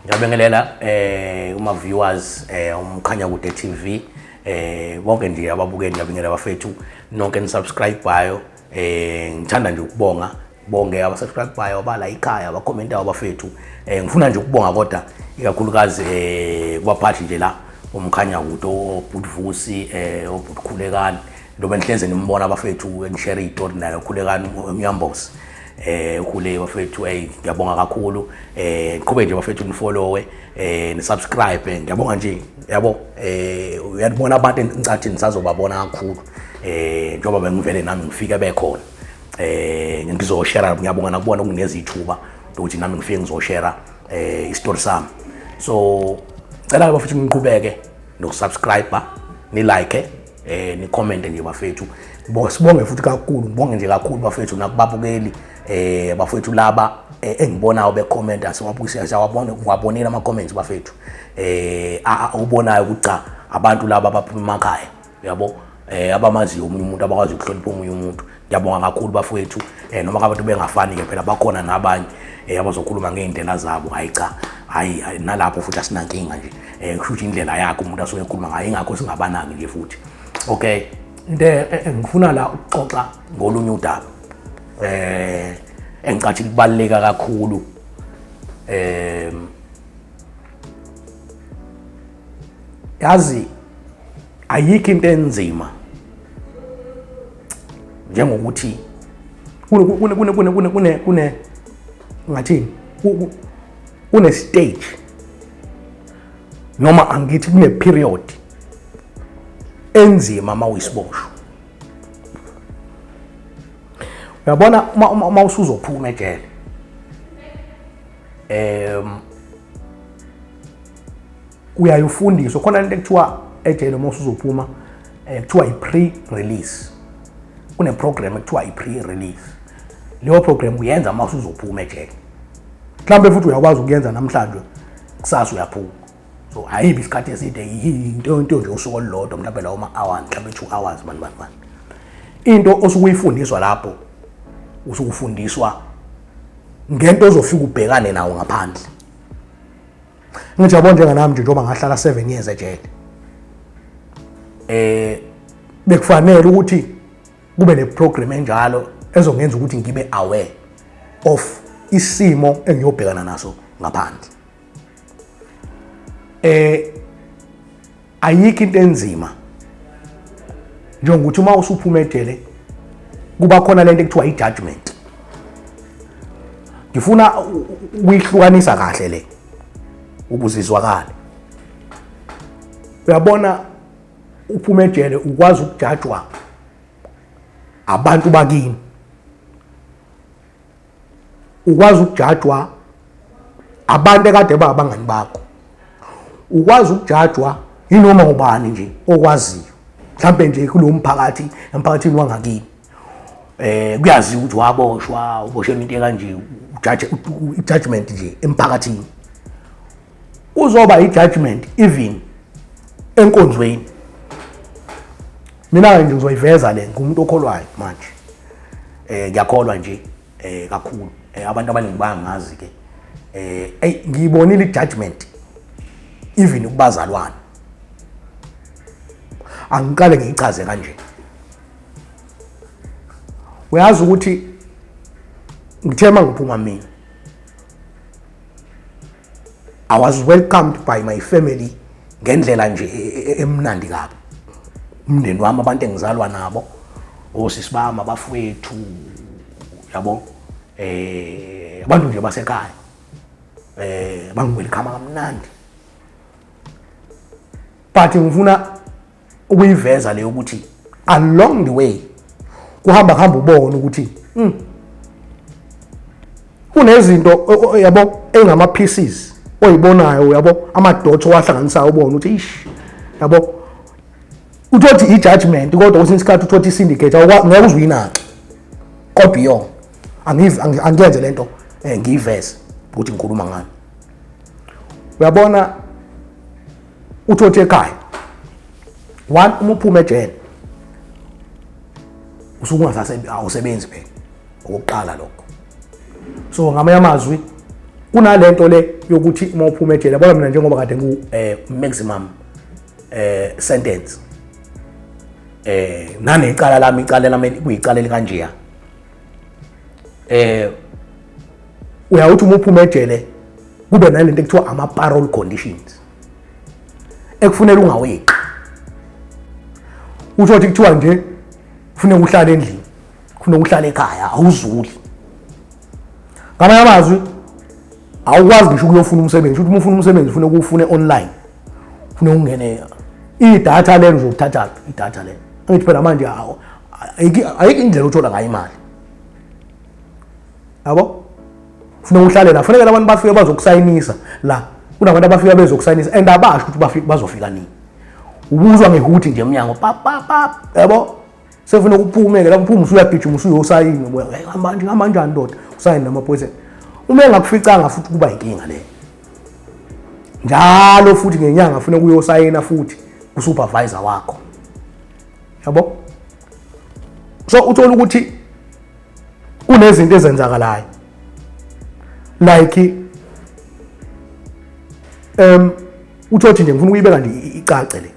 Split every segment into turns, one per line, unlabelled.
Ngiyabingelela uma viewers umkhanya kude TV bonke nje ababukeli ngiyabingelela bafethu nonke nisubscribe bayo ngithanda nje ukubonga bonke abasubscribe bayo abala ekhaya abakhomenta abafethu ngifuna nje ukubonga kodwa ikakhulukazi kubaphathi nje la umkhanya kude oButvusi oBukhulekani ndoba nihleze nimbona abafethu enishare istory nayo Khulekani uMyambosi khule bafethu ngiyabonga kakhulu qhubeke nje bafethu nifollowe nisubscribe ngiyabonga nje yabo uyabona abantu engicathi nisazobabona kakhulu njoba bengivele nami ngifike bekhona ngizoshare ngiyabonga nakubona ukuneza ithuba ukuthi nami ngifike ngizoshare istory sami so cela bafethu niqhubeke nokusubscribe ni like ni comment nje bafethu sibonge futhi kakhulu ngibonge nje kakhulu bafethu nakubabukeli bafethu laba engibonayo becomment asewabukisa siyawabona ngwabonela ama comments bafethu ubonayo ukuthi cha abantu laba abaphuma emakhaya yabo abamaziyo umunye umuntu abakwazi ukuhlonipha umunye umuntu ngiyabonga kakhulu bafethu noma abantu bengafani ke phela bakhona nabanye abazokhuluma ngeindlela zabo hayi cha hayi nalapho futhi asinankinga nje kusho indlela yakhe umuntu asuke ekhuluma ngayo ingakho singabanaki nje futhi okay into ngifuna la ukuxoxa ngolunye udaba engicathi kubaleka kakhulu yazi ayikho into enzima njengokuthi kune ngathini kune stage noma angithi kune period enzima mawuyisiboshwa uyabona uma usuzophuma ejele uyayifundiswa khona into ekuthiwa ejele uma usuzophuma kuthiwa i-pre-release kune program ekuthiwa i-pre-release leyo program uyenza uma usuzophuma ejele mhlambe futhi uyakwazi ukuyenza namhlanje kusasa uyaphuma so ayibi isikhathi eside into nje usuku olulodwa mhlambe lawo ama-hours mhlambe 2 hours bani into osukuyifundiswa lapho usukufundiswa ngento ozofika ubhekane nawo ngaphandle ngijabona njenganami nje njengoba ngahlala 7 years ejele bekufanele ukuthi kube ne program enjalo ezongenza ukuthi ngibe aware of isimo engiyobhekana naso ngaphandle ayikho into enzima njengokuthi uma usuphuma ejele kuba khona lento ekuthiwa i-judgment ngifuna ukuyihlukanisa kahle le ukuzizwakala uyabona uphuma ejele ukwazi ukujudgewa abantu bakini ukwazi ukujudgewa abantu ekade babangani bakho ukwazi ukujudgewa inoma ubani nje okwaziyo mhlambe nje kulomphakathi emphakathini wangakini kuyazi ukuthi waboshwa uboshelwe into kanje i-judgment nje emphakathini uzoba i-judgment even enkonzweni mina nje ngizoyiveza le ngumuntu okholwayo manje ngiyakholwa nje kakhulu abantu abaningi bayangazi ke ngiyibonile i-judgment even kubazalwane angiqale ngichaze kanje uyazi ukuthi ngithema ngiphuma mina I was welcomed by my family ngendlela nje emnandi kabi umndeni wami abantu engizalwa nabo osisi bami abafowethu yabo abantu nje basekhaya bangiwelcome kamnandi but ngifuna ukuyiveza leyo ukuthi along the way kuhamba ubona ukuthi kunezinto yabo engama pieces oyibonayo yabo amadots owahlanganisayo ubona ukuthi ish yabo uthi i-judgment kodwa kwesinye isikhathi uthi i-syndicate ngeke uzuyinaka kodwa iyo angiyenze lento ngiyiveze ukuthi ngikhuluma ngani uyabona uthi ekhaya one uma uphuma ejele usukungasasebenzi awusebenzi phela okokuqala lokho so ngamanye amazwi
kunalento le yokuthi uma uphuma ejele yabona mina njengoba kade ngu
maximum sentence nanecala lami kuyicala likanje
uyawuthi uma uphuma ejele kube nalento ekuthiwa ama parole conditions ekufunela ungaweqi uthi kuthiwa nje ufune uhlala endlini ufune uhlala ekhaya awuzuli ngamanye amazwi awukwazi ngisho ukuyofuna umsebenzi uthi uma ufuna umsebenzi ufune ukufune online ufune ungene idatha lelo uzothatha idatha lelo ngithi phela manje ayike indlela uthola ngayo imali yabo ufuna uhlale la fanele abantu bafike bazokusayinisa la kunabantu abafika bezokusayinisa and abasho ukuthi bazofika nini ubuzwa ngehuthi nje emnyango pa yabo sefuna ukuphumeke la uphuma usuyagijima usuyosayina hamba kanjani ndoda usayina namaphoyisa uma engakuficanga futhi kuba inkinga le njalo futhi ngenyanga ufuna ukuyosayina futhi usupervisor wakho yabo so uthola ukuthi kunezinto ezenzakalayo like uthothi nje ngifuna ukuyibeka nje icace le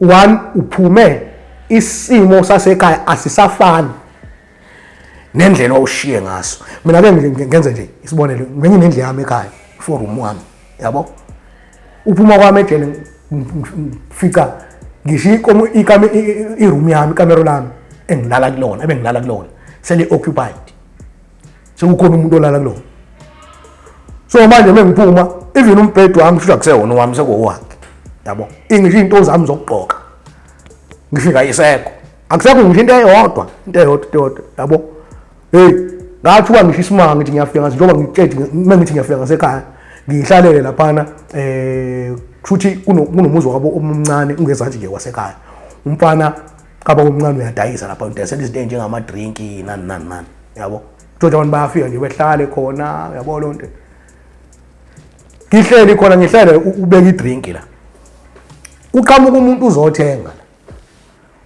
one uphume isimo sasekhaya asisafani nendlela owushiye ngaso mina ke ngenze nje isibonelo ngenye nendlela yami ekhaya for room wami yabo uphuma kwami ejele ngifika ngisho i-room yami ikamero lami engilala kulona ebengilala kulona sele occupied sekukhona umuntu olala kulona so manje mengiphuma even umbhede wami kusho akusewona wami sekowakhe yabo ingisho into zami zokugqoka ngifika isekho akusekho ngisho into eyodwa yabo hey ngathuka ngisho isimanga ngithi ngiyafika ngathi njengoba ngitshela ngithi ngiyafika ngasekhaya ngihlalele laphana futhi kunomuzi wabo omncane ungezansi nje kwasekhaya umfana kaba omncane uyadayisa lapha udayisela izinto njengama drink nani yabo nje abantu bayafika nje behlale khona yabo lonto ngihleli khona ngihlele ubeka idrink la uqhamuka umuntu uzothenga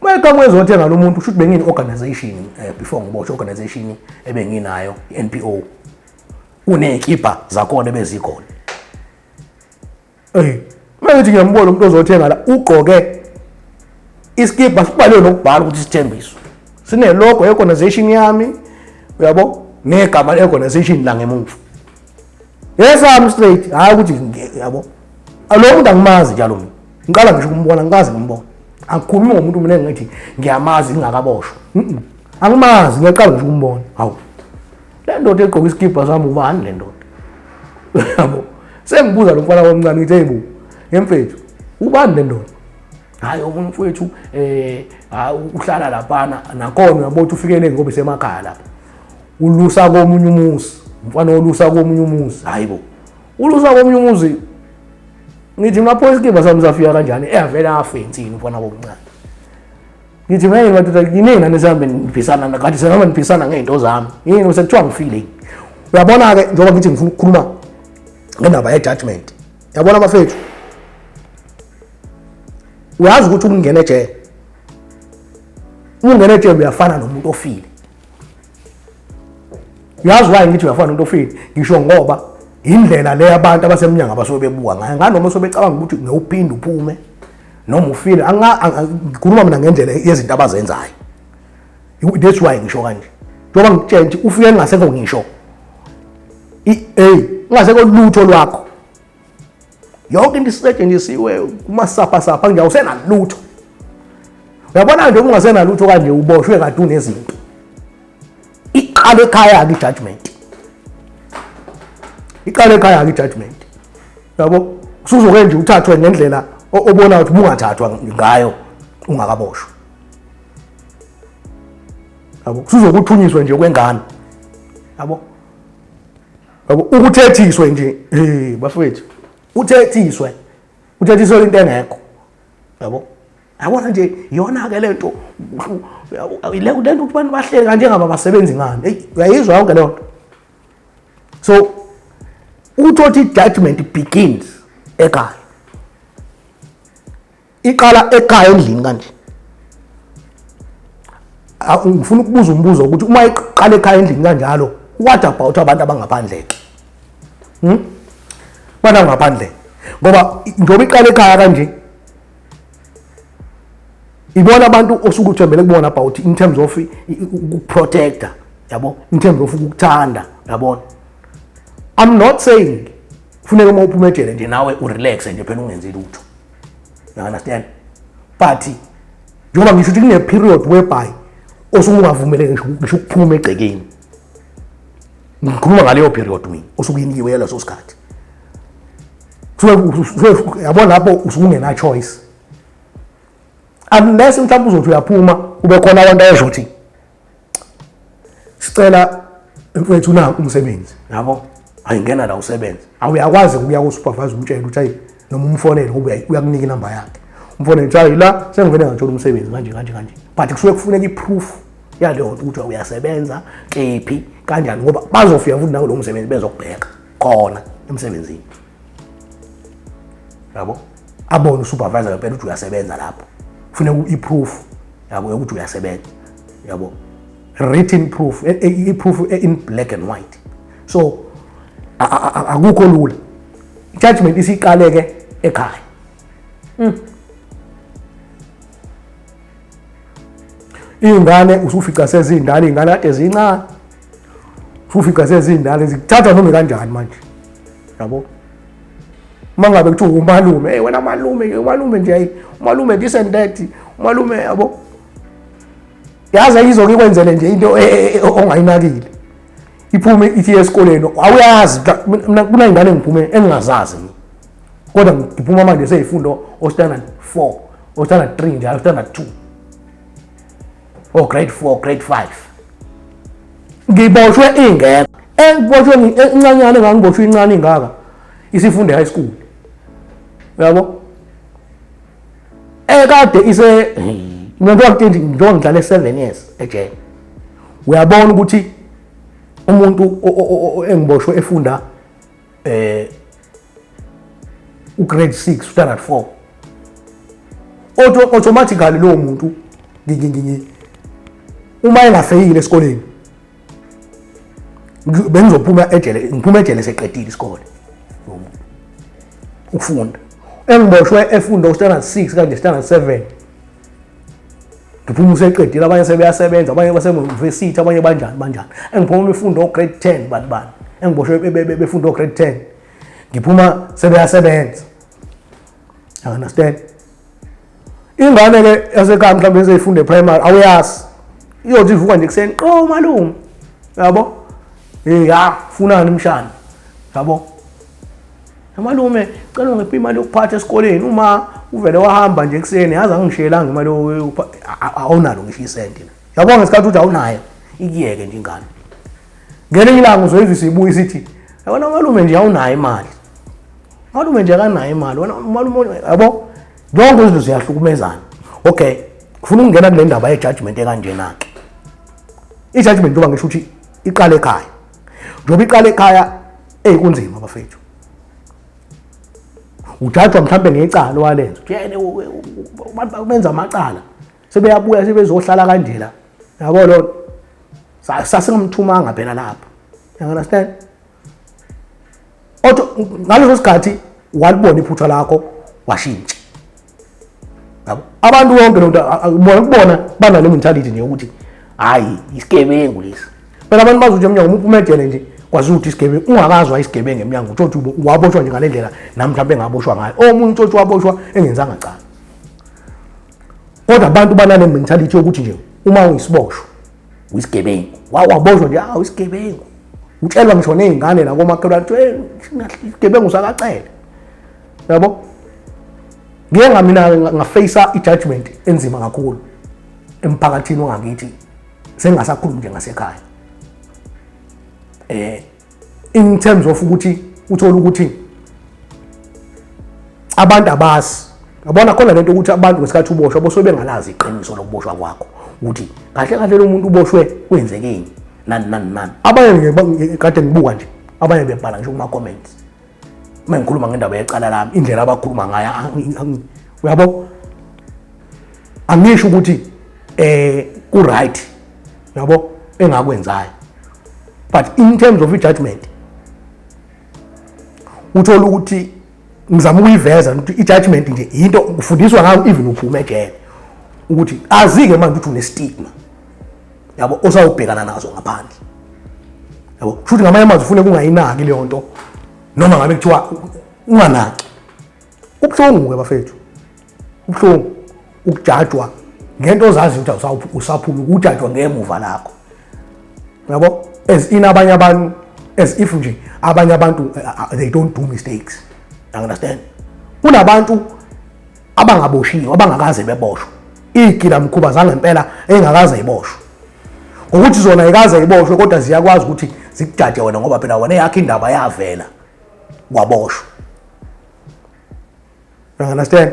mayekhamwe ezothenga lo muntu should bengini organization before ngiboshwe organization ebenginayo NPO unekipa zakhona ebezikhona manje ngiyambona umuntu ozothenga la ugqoke iskipa sibhalwe nokubhala ukuthi isithembiso sine logo ye-organization yami uyabo negama le-organization la ngemuva yes I'm straight hayi ukuthi yabo alo muntu angimazi njalo mina ngiqala ngisho ukumbona ngikazi ngimbona akukhulumi ngomuntu mina engithi ngiyamazi ngingakaboshwa angimazi ngiyaqala ngisho ukumbona hawu le ndoda egqoka iskipa sami ubani le ndoda yabo sengibuza lo mfana omncane ngithi hey bu emfethu ubani le ndoda hayi umfowethu uhlala laphana nakhona uyabona ufikele ngoba semakhaya lapha ulusa komunye umuzi mfana olusa komunye umuzi hayibo ulusa komunye umuzi ngithi mapho iskipa sami zafika kanjani evela afensini mfana bomncane ngithi maye madoda yinena nesambe niphisana nakathi senama niphisana ngento zami yini usekuthiwa ngifile uyabona ke njengoba ngithi ngifuna ukukhuluma ngendaba ye judgment yabona bafethu uyazi ukuthi ungena ejele uyafana nomuntu ofile uyazi why ngithi uyafana nomuntu ofile ngisho ngoba indlela le abantu abasemnyanga abasobe bebuka ngayo nganoma sobecabanga ukuthi ngewuphinde uphume noma ufile ngikhuluma mina ngendlela yezinto abazenzayo that's why ngisho kanje njengoba ngitshela ukuthi ufike ngasekho ngisho ungasekho lutho lwakho yonke into isetshenzisiwe kumasapha nje awusenalutho uyabona nje ungasenalutho kanje uboshwe kade unezinto iqale ekhaya ke judgment yabo usuzoke nje uthathwe ngendlela obona ukuthi bungathathwa ngayo ungakaboshwa yabo usuzokuthunyiswa nje kwengane yabo ukuthethiswe nje bafethu uthethiswe into engekho yabo yabona nje iyona ke lento lento ukuthi abantu bahleke kanje ngaba basebenzi ngani uyayizwa yonke lento so uthothi judgment begins ekhaya iqala ekhaya endlini kanje ngifuna ukubuza umbuzo ukuthi uma iqala ekhaya endlini kanjalo, what about abantu abangaphandle? Abantu abangaphandle. Ngoba njoba iqala ekhaya kanje, ibona abantu osuke uthembele kubona about in terms of ukuprotector, yabo, in terms of ukuthanda, yabona. I'm not saying kufuneka uma uphuma ejele nje nawe urelax nje phela ungenzi lutho. You understand? But njoba ngisho ukuthi kune period whereby osuke ungavumeleki ngisho ukuphuma egcekeni. Ngikhuluma ngaleyo period mina osuke inikiwe yaleso sikhathi. Yabona lapho usuke ungena choice. Unless mhlawumbe uzothi uyaphuma kube khona abantu abazothi sicela mfethu na umsebenzi, yabo, ayingena la usebenza. Awuyakwazi ukuya ku supervisor umtshela ukuthi hayi noma umfonele ngoba uyakunika inamba yakhe. Umfonele uthi hayi la sengivele ngathola umsebenzi kanje. But kusuke kufuneka iproof yaleyo ukuthi uyasebenza kephi kanjani ngoba bazofika futhi nawo lo msebenzi bezokubheka khona emsebenzini. Yabo, abone usupervisor phela ukuthi uyasebenza lapho. Kufuneka iproof, yabo, ukuthi uyasebenza, yabo, written proof, proof in black and white. So akukho lula. Judgment isiqaleke ekhaya. Ingane usufica sezindala, ingane kade zincane. Usufica sezindala zikuthatha noma kanjani manje, yabo. Mangabe kuthiwa umalume, wena umalume nje, umalume this and that, umalume, yabo, yazi ayizokwenzele nje into ongayinakile. Iphume ithi esikoleni, awuyazi mina kunayingane engiphume engingazazi mina. Kodwa ngiphuma manje seyifundo o standard 4, o standard 3 nje, o standard 2. O grade 4, grade 5. Ngiboshwe ingekho. Engiboshwe incanyane ngangiboshwe incane ingaka. Isifunde high school. Yabo? Kade ise mina njengoba ngidlale 7 years ejele. Uyabona ukuthi umuntu engiboshwe efunda grade 6 standard 4 automatically lo muntu uma engafeyile esikoleni bengizophuma ejele, ngiphuma ejele seqedile isikole ukufunda. Engiboshwe efunda standard 6 kanje standard 7 ngiphuma seqedile, abanye sebeyasebenza, abanye base-university, abanye banjani. Engiphuma befunda grade 10 bani. Engiboshwe befunda grade 10 ngiphuma sebeyasebenza. You understand? Ingane ke yasekhaya mhlawumbe seyifunde primary awuyazi. Iyothi ivuka nje kuseni, "Oh malume." Yabo? Ya, funani mshana. Yabo? Malume, cela ungiphe imali yokuphatha esikoleni uma uvele wahamba nje kuseni, yazi angishelanga imali awunalo ngisho isenti. Yabona ngesikhathi uthi awunayo, ikiyeke nje ingane. Ngelinye ilanga uzoyiva isibuya isithi, "Yabona malume nje awunayo imali." Malume nje akanayo imali, wena malume, yabo? Zonke izinto ziyahlukumezana. Okay, kufuna ukungena kule ndaba ye-judgment ekanjena ke. I-judgment njengoba ngisho ukuthi iqala ekhaya. Njengoba iqala ekhaya kunzima bafethu. Ujajwa mhlambe ngecala walenza. Yena abantu benza amacala. Sebeyabuya sebezohlala kanjela. Yabo lo sasingumthumanga phela lapha. You understand? Ngaleso sikhathi walibona iphutha lakho washintsha. Yabo? Abantu bonke kubona banale mentality nje ukuthi hayi isigebengu lesi. Phela abantu bazothi emnyango uphumejele nje kwazi ukuthi isigebengu ungakazwa isigebengu emnyango uthi waboshwa nje ngale ndlela nami mhlawumbe ngaboshwa ngayo. Omunye uthi waboshwa engenzanga cala. Kodwa abantu banale mentality yokuthi nje uma uyisiboshwa uyisigebengu. Waboshwa nje isigebengu. Utshelwa ngisho nezingane la komakhelwane ukuthi isigebengu sakacela. Yabo? Ngeke mina ngaface i-judgment enzima kakhulu emphakathini wangakithi sengasakhuluma nje ngasekhaya. In terms of ukuthi uthola ukuthi abantu abasi, yabona khona lento ukuthi abantu ngesikhathi uboshwa bose bengalazi iqiniso lokuboshwa kwakho ukuthi kahle lo muntu uboshwe kwenzekeni nani. Abanye kade ngibuka nje, abanye bebhala ngisho kuma comments. Uma ngikhuluma ngendaba yecala lami, indlela abakhuluma ngayo, uyabo? Angisho ukuthi ku right yabo engakwenzayo. But in terms of judgment uthola ukuthi ngizama ukuyiveza ukuthi i-judgment nje into ufundiswa ngayo even uphume ejele ukuthi azike manje ukuthi une stigma yabo osawubhekana nazo ngaphandle yabo futhi ngamanye amazwi ufune kungayinaki leyo nto noma ngabe kuthiwa unganaki. Ubhlungu ke bafethu, ubhlungu ukujajwa ngento ozazi ukuthi usaphuma ukujajwa ngemuva lakho yabo as in abanye abantu as if nje abanye abantu they don't do mistakes. You understand? Kunabantu abangaboshiwe abangakaze beboshwe igila mkhuba zangempela engakaze iboshwe ukuthi zona ikaze iboshwe kodwa ziyakwazi ukuthi zikujaje wena ngoba phela wena yakhe indaba yavela waboshwa. You understand?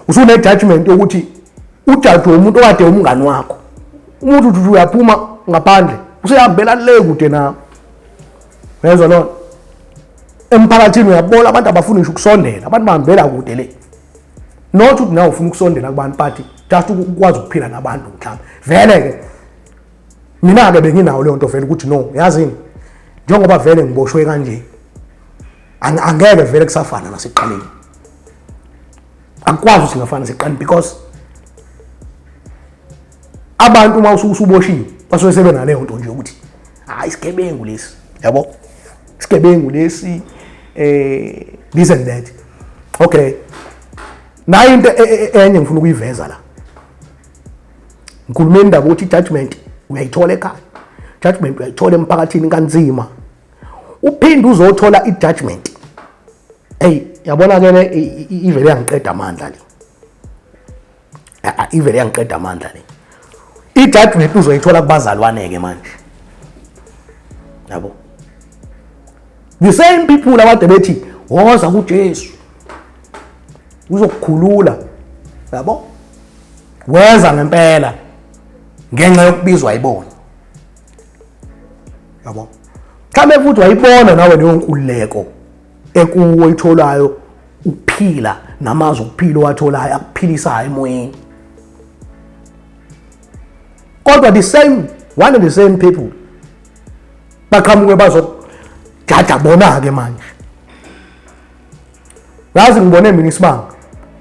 Usune judgment yokuthi ujaji umuntu okade umngani wakho umuntu uthi uyaphuma ngaphandle useyahambela le kude na uyezwa lo emphakathini uyabona abantu abafuna ngisho ukusondela abantu bahambela kude le not ukuthi nawe ufuna ukusondela kubantu but just ukwazi ukuphila nabantu mhlawumbe vele ke mina ke benginawo leyo nto vele ukuthi no yazini njengoba vele ngiboshwe kanje angeke vele kusafana nasekuqaleni akwazi ukuthi ngafana seqaleni because abantu uma usuboshiwe basuke sebena leyo nto nje ukuthi hayi isigebengu lesi yabo isigebengu lesi this and that. Okay, nayo into enye ngifuna ukuyiveza la ngikhuluma indaba ukuthi judgment uyayithola ekhaya, judgment uyayithola emphakathini kanzima uphinde uzothola i-judgment yabona ke le ivele yangiqeda amandla le ivele yangiqeda amandla le i-judgment uzoyithola kubazalwane ke manje yabo the same people abade bethi woza kuJesu uzokukhulula yabo weza ngempela ngenxa yokubizwa ayibona yabo kame futhi wayibona nawe leyo nkululeko ekuwo itholayo ukuphila namazwi ukuphila watholayo akuphilisayo emoyeni kodwa one of the same people baqhamuke bazojaja bona ke manje yazi ngibone mina isibanga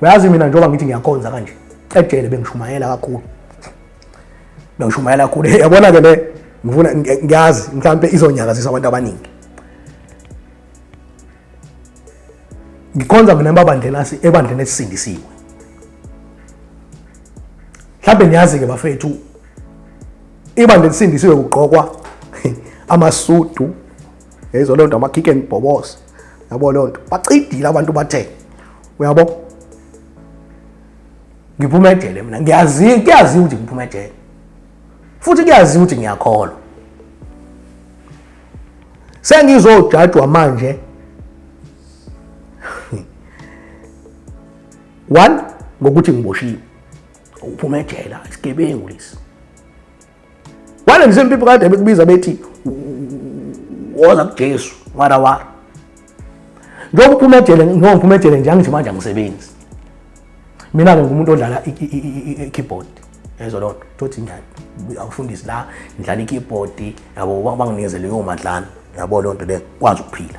uyazi mina njengoba ngithi ngiyakhonza kanje ejele bengishumayela kakhulu yabona ke le ngifuna ngiyazi mhlawumbe izonyakazisa abantu abaningi ngikhonza mina ebandleni esindisiwe mhlawumbe niyazi ke bafethu ibandla lisindisiwe kugqokwa amasudu ezo lonto ama-kick and bobos yabo lonto bacidile abantu bathe uyabo ngiphuma ejele mina kuyazi ukuthi ngiphuma ejele futhi kuyazi ukuthi ngiyakholwa sengizojajwa manje one ngokuthi ngiboshiwe uphuma ejele isigebengu lesi one of the people kade bekubiza bethi woza kuJesu wara njengoba uphuma ejele nje angithi manje angisebenzi mina ke ngumuntu odlala i-keyboard ezo lonto thothi awufundisi la ngidlala i-keyboard yabo banginikeze leyo madlana yabo lonto le kwazi ukuphila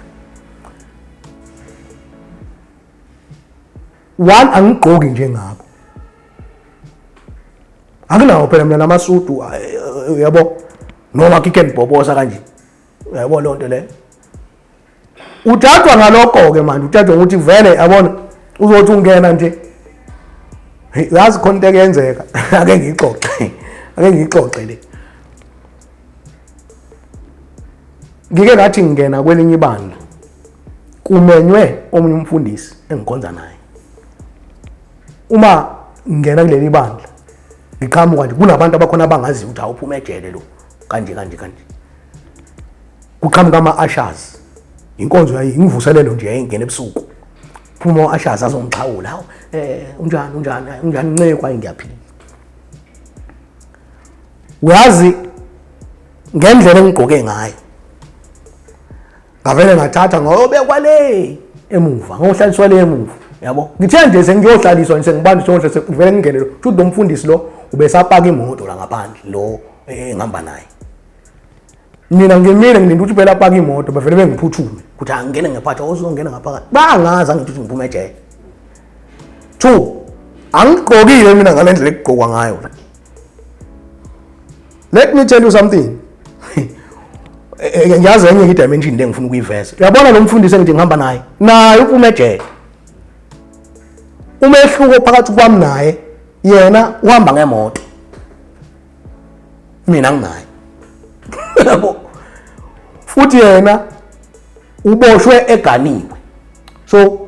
one angigqoki njengabo akunawo phela mina namasudu yabo noma kick and bobosa kanje yabo lonto le ujajwa ngalokho ke manje ujajwa ukuthi vele yabona uzothi ungena nje yazi khona into ekuyenzeka ake ngixoxe le ngike ngathi ngingena kwelinye ibandla kumenywe omunye umfundisi engikhonza naye uma ngingena kuleli bandla ngiqhamuka nje kunabantu abakhona abangazi ukuthi awuphuma ejele lo kanje kuqhamuka ama-ushers inkonzo ngivuselelo nje yayingena ebusuku phuma ama-ushers azongixhawula hawu unjani ncekwa ngiyaphila uyazi ngendlela engigqoke ngayo ngavele ngathatha ngobekwa le emuva ngohlaliswa le emuva yabo ngithe nje sengiyohlaliswa nje sengibantu sonke vele ngingenelo futhi umfundisi lo ubesapaka imoto la ngaphandle lo
ngihamba naye.
Mina ngemile ngilinde ukuthi phela apaka imoto bavele bengiphuthume
Kuthi angene ngephatha uzongena ngaphakathi. Bangazi angithi ukuthi ngiphume ejele.
2 angigqokile mina ngalendlela ekugqokwa ngayo. Let me tell you something. Ngiyazi enye i-dimension engifuna ukuyiveza. Uyabona lo mfundisi engithi ngihamba naye uphume ejele. Umehluko phakathi kwami naye yena
Uhamba ngemoto. Mina nginaye.
yabo. Futhi yena
Uboshwe eganiwe.
so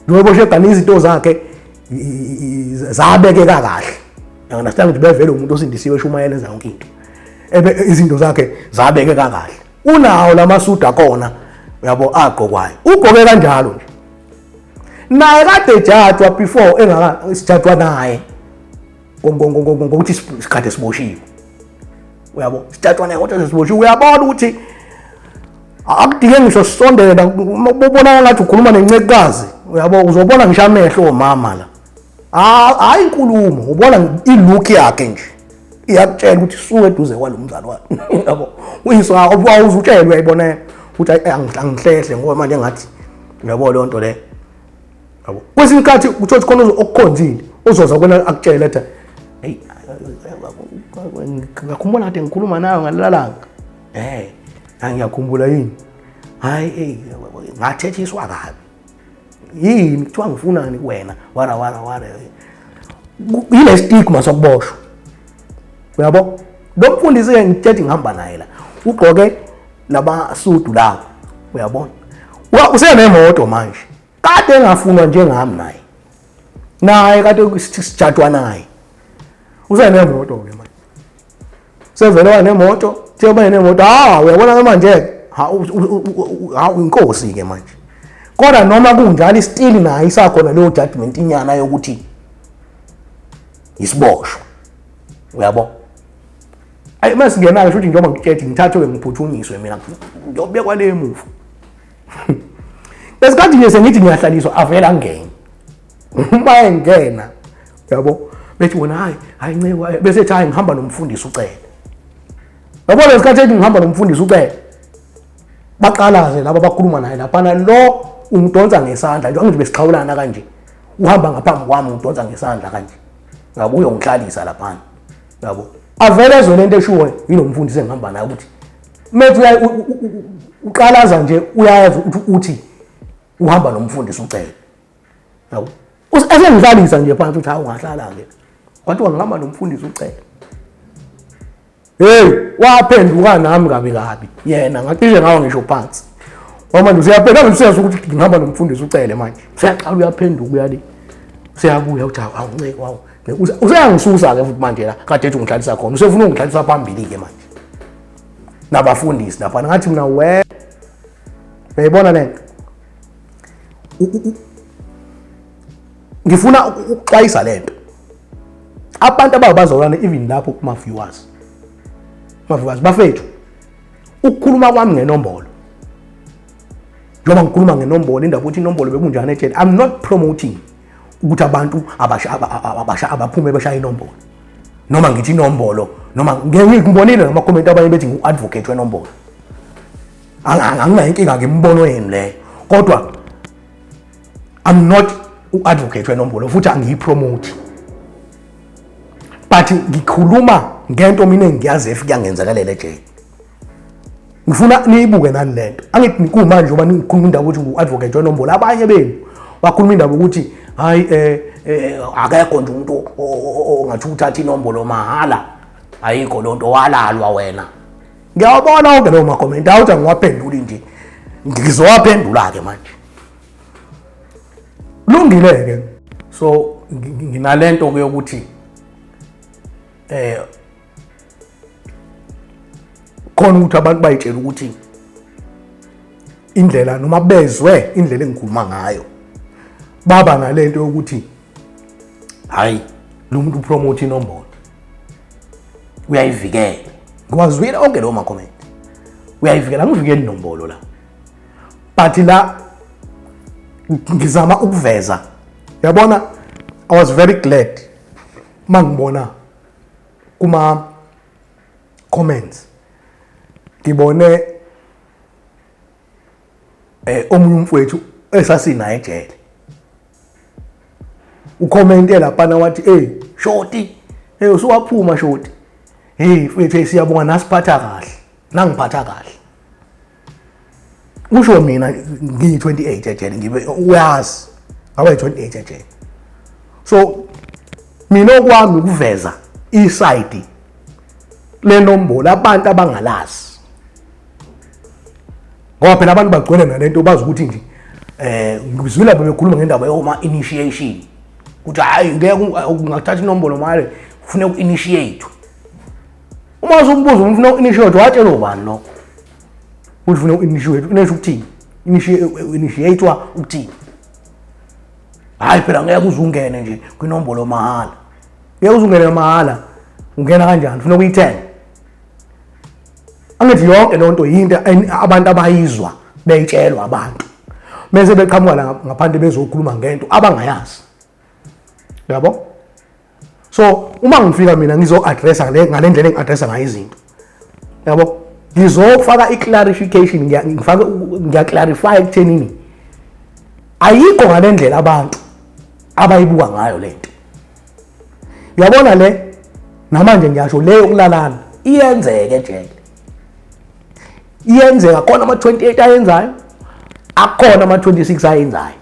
njengoboshwe eganiwe izinto zakhe zabekeka kahle.
Understand ukuthi bevele umuntu osindisiwe eshumayela enza yonke into.
Izinto zakhe
Zabekeka kahle.
unawo lamasudu akhona
Uyabo agqokwayo.
ugqoke kanjalo nje. Naye kade ejatshwa before sijatshwa naye ngokuthi
Isikhathi siboshiwe. Uyabo sithathwa naye kodwa sesiboshiwe.
uyabona ukuthi akudinge ngisho sisondela ubona ngathi ukhuluma nencekazi uyabo uzobona ngisho amehlo omama la hayi inkulumo ubona ilook yakhe nje iyakutshela ukuthi suke eduze kwalomzali wakhe yabo uyiswa awuzutshelwe uyayibona ukuthi angihlehle ngoba manje engathi uyabo le nto le yabo kwesinye isikhathi uthothi khona okukhonzile uzoza kwena akutshela ethi hey ngakhumbula ngathi ngikhuluma nayo ngalalalanga angiyakhumbula yini
hayi ngathethiswa kabi.
yini kuthiwa ngifunani kuwena wara yile stigma sokuboshwa uyabo lo mfundisi ke ngithethe ngihamba naye la ugqoke labasudu lawo uyabona usenemoto manje kade engafunwa njengami naye kade sijatshwa naye usenemoto ke manje sevele wanemoto njengoba nemoto uyabona manje inkosi ke manje kodwa noma kunjalo still naye isakhona leyo judgment inyana yokuthi isiboshwa uyabo masingena ukuthi njengoba ngithethe ngithathwe ngiphuthunyiswe mina ngiyobekwa le emuva besikhathi nje sengithi ngiyahlaliswa avela ngene uma engena yabo bethi wona hayi nceko bese ethi hayi ngihamba nomfundisi ucele yabo lesikhathi ethi ngihamba nomfundisi ucele baqalaze laba bakhuluma naye lapha lo umdonsa ngesandla nje angithi besiqhawulana kanje uhamba ngaphambi kwami umdonsa ngesandla kanje yabo uyongihlalisa lapha yabo avele ezwe lento eshuwe yinomfundisi engihamba naye ukuthi methi uqalaza nje uyayazi uthi uhamba nomfundisi ucele yabo usengihlalisa nje phansi uthi hawu ungahlala ke kwathi ngihamba nomfundisi ucele hey waphenduka nami kabi yena ngacishe ngawo ngisho phansi manje usiyaphendula usiyazi ukuthi ngihamba nomfundisi ucele manje usiyaqala uyaphenduka uyali usiyabuya uthi hawu nceke wawo useyangisusa ke futhi manje la kade ethi ungihlalisa khona usefuna ungihlalisa phambili ke manje nabafundisi lapha ngathi mina uyayibona lento ngifuna ukuxwayisa lento abantu abazolana even lapho kuma viewers bafethu ukukhuluma kwami ngenombolo njengoba ngikhuluma ngenombolo indaba ukuthi inombolo bekunjani etshela I'm not promoting ukuthi abantu abasha abaphume beshaya inombolo noma ngithi inombolo noma ngibonile noma comment abanye bethi ngu-advocate wenombolo anginayo inkinga ngembono yenu leyo kodwa I'm not u-advocate wenombolo futhi angiyipromote but ngikhuluma ngento mina engiyazi efika ngenzakalela ejele ngifuna niyibuke nani lento angithi nikumanje njengoba nikhuluma indaba ukuthi ngu-advocate wenombolo abanye benu bakhuluma indaba ukuthi hayi akekho nje umuntu ongathi uthatha inombolo mahala ayikho lonto walalwa wena ngiyabona onke leyo makomenti awuthi ngiwaphenduli nje ngizowaphendula ke manje lungile ke so nginalento ke ukuthi khona ukuthi abantu bayitshela ukuthi indlela noma bezwe indlela engikhuluma ngayo baba nalento yokuthi hayi lo muntu upromote inombolo
uyayivikela.
Ngiwazwile onke lo ma comment uyayivikela ngivikela inombolo la but la ngizama ukuveza yabona I was very glad mangibona comments ngibone omunye umfowethu esasinaye ejele ucommente lapha wathi shoti usuwaphuma shoti mfethu siyabonga nasiphatha kahle nangiphatha kahle usho mina ngiyi-28 ejele ngibe uyazi ngabe 28 ejele so mina okwami ukuveza iside lenombolo abantu abangalazi ngoba phela abantu bagcwele nalento bazi ukuthi nje ngizwile bekhuluma ngendaba yoma initiation ukuthi hayi ngeke ungathatha inombolo manje ufune uku-initiate uma uzombuza ufuna uku-initiate watshela ubani lo ufuna uku-initiate unesho ukuthini initiate-wa ukuthini hayi phela ngeke uzungene nje kwinombolo mahala ngeke uzungene mahala ungena kanjani ufuna ukuyithenga angithi yonke lonto yinto abantu abayizwa beyitshelwa abantu bese beqhamuka la ngaphandle bezokhuluma ngento abangayazi yabo so uma ngifika mina ngizo-addressa ngale ndlela engi-addressa ngayo izinto yabo ngizofaka i-clarification ngiya-clarify ekuthenini ayikho ngale ndlela abantu abayibuka ngayo lento uyabona le namanje ngiyasho le yokulalana iyenzeke ejele iyenzeka khona ama-28 ayenzayo akhona ama-26 ayenzayo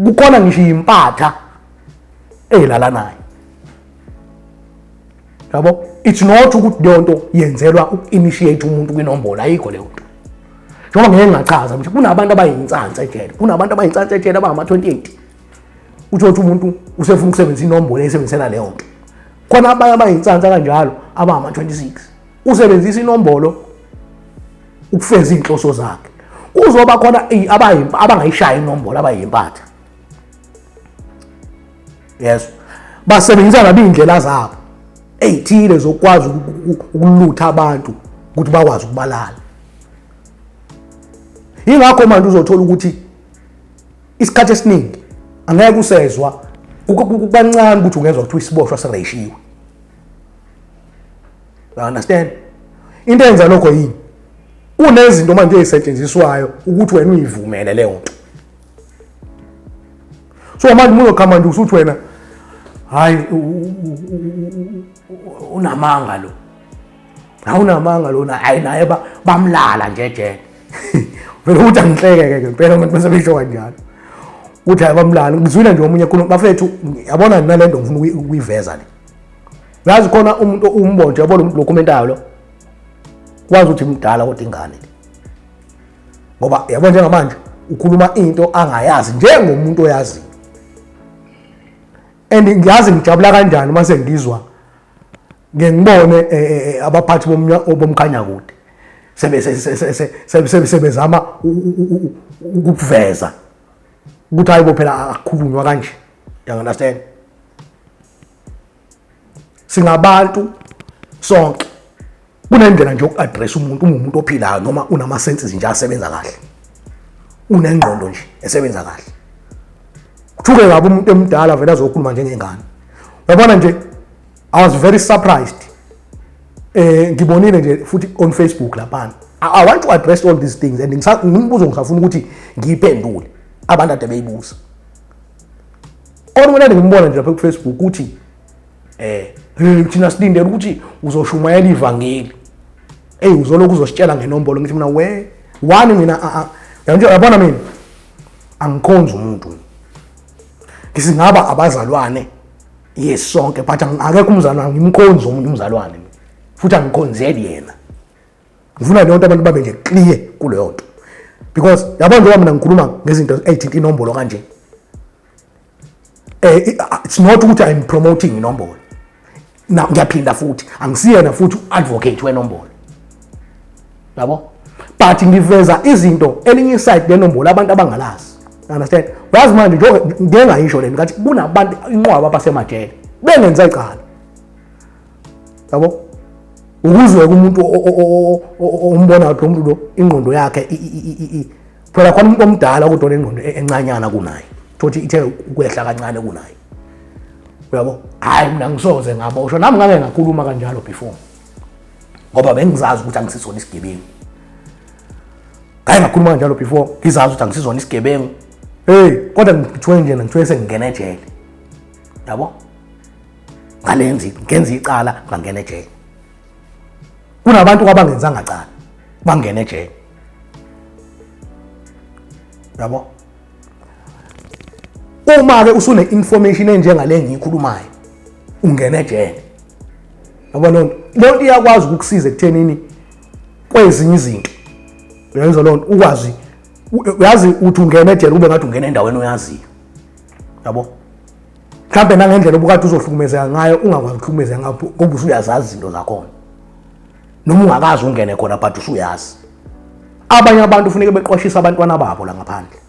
kukhona ngisho impatha eyilalanayo yabo it's not ukuthi leyo nto yenzelwa uku-initiate umuntu kwinombolo ayikho leyo nto njengoba ngeke ngachaza ukuthi kunabantu abayinsansa ejele kunabantu abayinsansa ejele abangama-28 uthi umuntu usefuna ukusebenzisa inombolo eyisebenzisela leyo nto khona abanye abayinsansa kanjalo abangama-26 usebenzisa inombolo ukufeza inhloso zakhe kuzoba khona abangayishaya inombolo abayimpatha yes basebenzisa nabi indlela zabo ezithile zokwazi ukulutha abantu ukuthi bakwazi ukubalala ingakho manje uzothola ukuthi isikhathi esiningi angeke usezwa kukancane ukuthi ungezwa ukuthi isiboshwa serayishiwe you understand into enza lokho yini unezinto manje ezisetshenziswayo ukuthi wena uyivumele leyo nto so manje uzokhamba nje usuthi wena hayi unamanga lo awunamanga lona hayi naye bamlala nje ejele vele uthi angihleke ke ngempela abantu bese besho kanjalo uthi hayi bamlala ngizwile nje omunye khona bafethu yabona nalento ngifuna ukuyiveza le yazi khona umuntu umbonje yabona umuntu lo commentayo lo kwazi ukuthi mdala kodwa ingane ngoba yabona njengamanje ukhuluma into angayazi njengomuntu oyazi and ngiyazi ngijabula kanjani mase ngizwa ngibone abaphathi bomkhanya kude sebezama ukuveza ukuthi hayibo phela akukhulunywa kanje you understand singabantu sonke kunendlela nje uku-address umuntu umuntu ophilayo noma unama-senses nje asebenza kahle unengqondo nje esebenza kahle kuthuke kabi umuntu emdala vele azokhuluma njengengane uyabona nje I was very surprised ngibonile nje futhi on Facebook laphana I want to address all these things and ngimbuzo ngisafuna ukuthi ngiyiphendule abantu ade beyibuza kodwa ngimbona nje lapha ku Facebook ukuthi thina silindele ukuthi uzoshumayela ivangeli uzoloku uzositshela ngenombolo ngithi mina wani mina yabona mina angikhonza umuntu ngisingaba abazalwane yes sonke but akekho umzalwane ngimkhonza umuntu umzalwane futhi angikhonzeli yena ngifuna le nto abantu babe nje clear kuleyo nto because yabona njengoba mina ngikhuluma ngezinto ezithinta inombolo kanje it's not ukuthi I'm promoting inombolo na ngiyaphinda futhi angisiyena futhi advocate wenombolo yabo but ngiveza izinto elinye side lenombolo abantu abangalazi understand yazi manje ngeke ngayisho leni ngathi kunabantu inqwaba abasemajele bengenza icala yabo ukuzwe kumuntu ombona ukuthi umuntu lo ingqondo yakhe phela khona umuntu omdala kodwa lengqondo encanyana kunaye thothi ithe ukwehla kancane kunaye uyabo hayi mina ngisoze ngabosho nami ngake ngakhuluma kanjalo before ngoba bengizazi ukuthi angisisona isigebengu. Hayi ngakhuluma njalo before ngizazi ukuthi angisizona isigebengu. Kodwa ngithiwe nje ngithiwe sengingena ejele. Yabo? Ngenza icala ngangena ejele. Kunabantu abangenzanga cala bangena ejele. Yabo? Uma ke usune information enjengale ngiyikhulumayo ungena ejele. Yabo lonto iyakwazi ukukusiza ekuthenini kwezinye izinto. Uyenza lonto ukwazi uyazi uthi ungena ejele ube ngathi ungena endaweni oyaziyo. Yabo? Mhlambe nangendlela obukade uzohlukumezeka ngayo ungakwazi ukuhlukumezeka ngapho ngoba usuyazazi izinto zakhona. Noma ungakazi ungene khona but usuyazi. Abanye abantu kufanele beqoshisa abantwana babo la ngaphandle.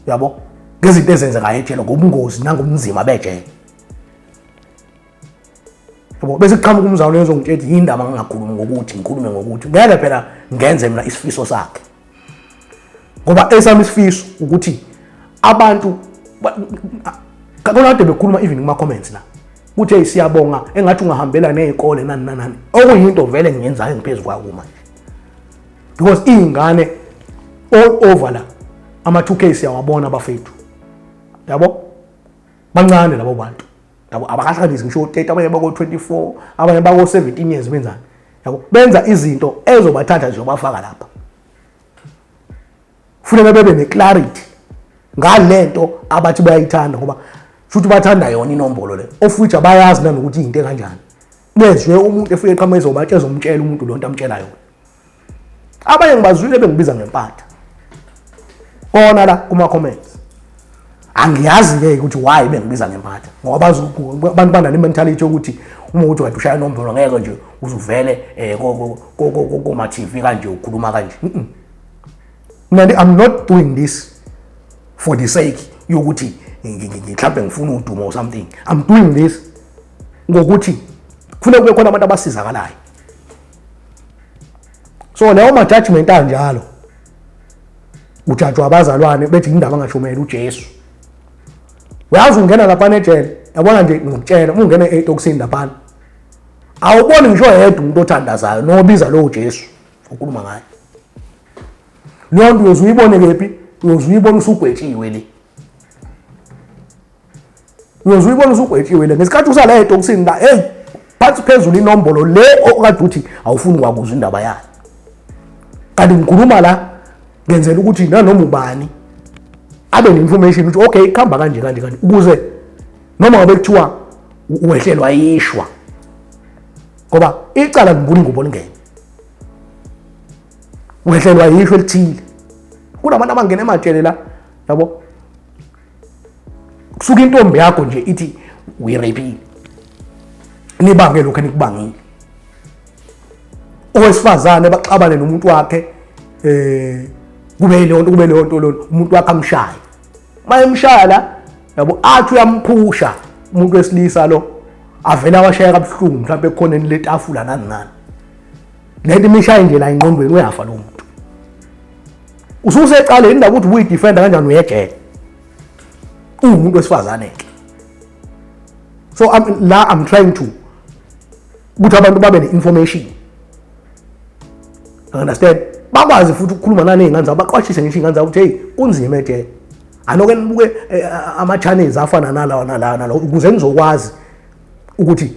Yabo? Ngezinto ezenzekayo ejele ngobungozi nangobunzima bejele. Yabo? Bese kuqhamuka umzawuli ezongitshela yindaba ngingakhulumi ngokuthi ngikhulume ngokuthi ngeke phela ngenze mina isifiso sakhe. Ngoba esami isifiso ukuthi abantu kakade bekhuluma even kuma comments la. Uthe siyabonga engathi ungahambela nezikole nani. Okuyinto vele ngiyenzayo ngiphezulu kwako manje. Because ingane all over la ama 2K siyawabona bafethu. Yabo? Bancane labo bantu. Yabo abakahlalisi ngisho 30 abanye bako 24 abanye bako 17 years benzani. Yabo benza izinto ezobathatha nje bafaka lapha. Kufanele bebe neclarity ngalento abathi bayayithanda ngoba futhi bathanda yona inombolo le of which abayazi nanokuthi into kanjani. Bezwe umuntu efike eqhamuka ezobatshela umtshela umuntu lonto amtshela yona. Abanye ngibazwile bengibiza ngempatha. Kona la kuma comments. Angiyazi ke ukuthi why bengibiza ngempatha. Ngoba abantu banale mentality ukuthi uma uthi wathi ushaya inombolo ngeke nje uzuvele ko TV kanje ukhuluma kanje. I'm not doing this for the sake yokuthi mhlawumbe ngifuna udumo or something. I'm doing this ngokuthi kufanele kube khona abantu abasizakalayo. So leyo ma judgment anjalo ujajwa abazalwane bethi indaba ngashomela uJesu. Uyazi ungena lapha ejele yabona nje ngikutshela uma ungena etokusini lapha awuboni ngisho yedwa umuntu othandazayo nobiza lo uJesu ukhuluma ngaye. Leyo nto uzuyibone kephi? Uzuyibona usugwetshiwe le. Uzuyibona usugwetshiwe le. Ngesikhathi usala etokusini la phansi phezulu inombolo le okade uthi awufuni ukwakuza indaba yayo. Kanti ngikhuluma la ngenzela ukuthi nanoma ubani abe ne-information ukuthi okay khamba kanje ukuze noma ngabe kuthiwa uwehlelwa yishwa ngoba icala ngibona ingubo lingene uwehlelwa yishwa elithile kunabantu abangena ematshele la yabo kusuka intombi yakho nje ithi uyirepile nibange lokho enikubangile owesifazane baxabane nomuntu wakhe kube lonto umuntu wakhe amshaya mayemshaya la yabo athi uyamphusha umuntu wesilisa lo avela washaya kabuhlungu mhlawumbe ekhoneni letafula nani lento imishaya nje la ingqondweni uyafa lo muntu ususecala indaba ukuthi uyidefender kanjani uyejele umuntu wesifazane ke so I'm trying to ukuthi abantu babe ne-information. Understand? Bakwazi futhi ukukhuluma nanezingane zabo baqwashise ngisho ingane zabo ukuthi hey kunzima ejele. Anoke nibuke ama-channels afana nala ukuze nizokwazi ukuthi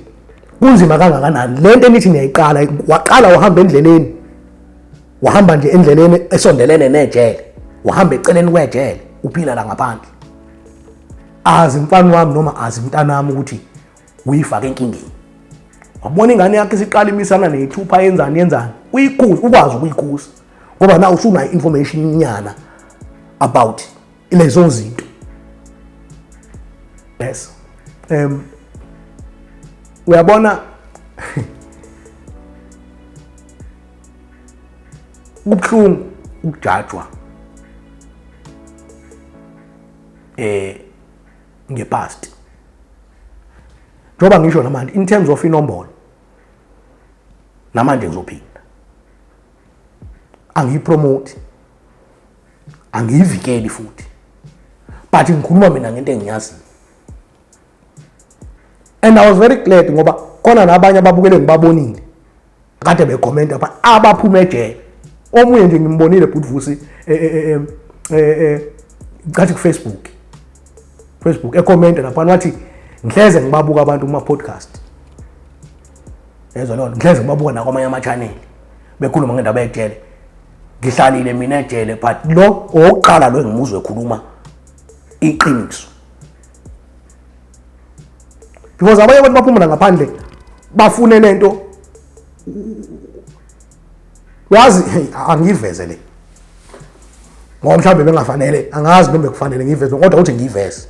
kunzima kangakanani. Lento enithi niyayiqala waqala wahamba endleleni. Wahamba nje endleleni esondelene nejele. Wahamba eceleni kwejele uphila la ngaphandle. Azi mfana wami noma azi mntanami ukuthi uyifaka enkingeni. Wabona ingane yakhe isiqala imisana nethupha yenzani uyikhuza ukwazi ukuyikhuza ngoba na usuna information nyana about lezo zinto. Yes. Uyabona ubhlungu ukujajwa ngepast. Njoba ngisho namanje in terms of inombolo namanje ngizophinda angiyipromote angiyivikeli futhi but ngikhuluma mina ngento engiyazi and I was very glad ngoba khona nabanye ababukele ngibabonile kade becomment pha abaphuma ejele. Omunye nje ngimbonile Butvusi ngathi ku Facebook ecomment lapha wathi ngihleze ngibabuka abantu kuma podcast. Yezwa lo ngihleze ngibabuka nakwamanye ama channel bekhuluma ngendaba ejele. Ngihlalile mina ejele but lo oqala lo engimuzwe ekhuluma iqiniso. Because abanye abantu baphumula ngaphandle bafune lento yazi angiveze le. Ngoba mhlawumbe bengafanele angazi noma bekufanele ngiveze kodwa uthi ngiveze.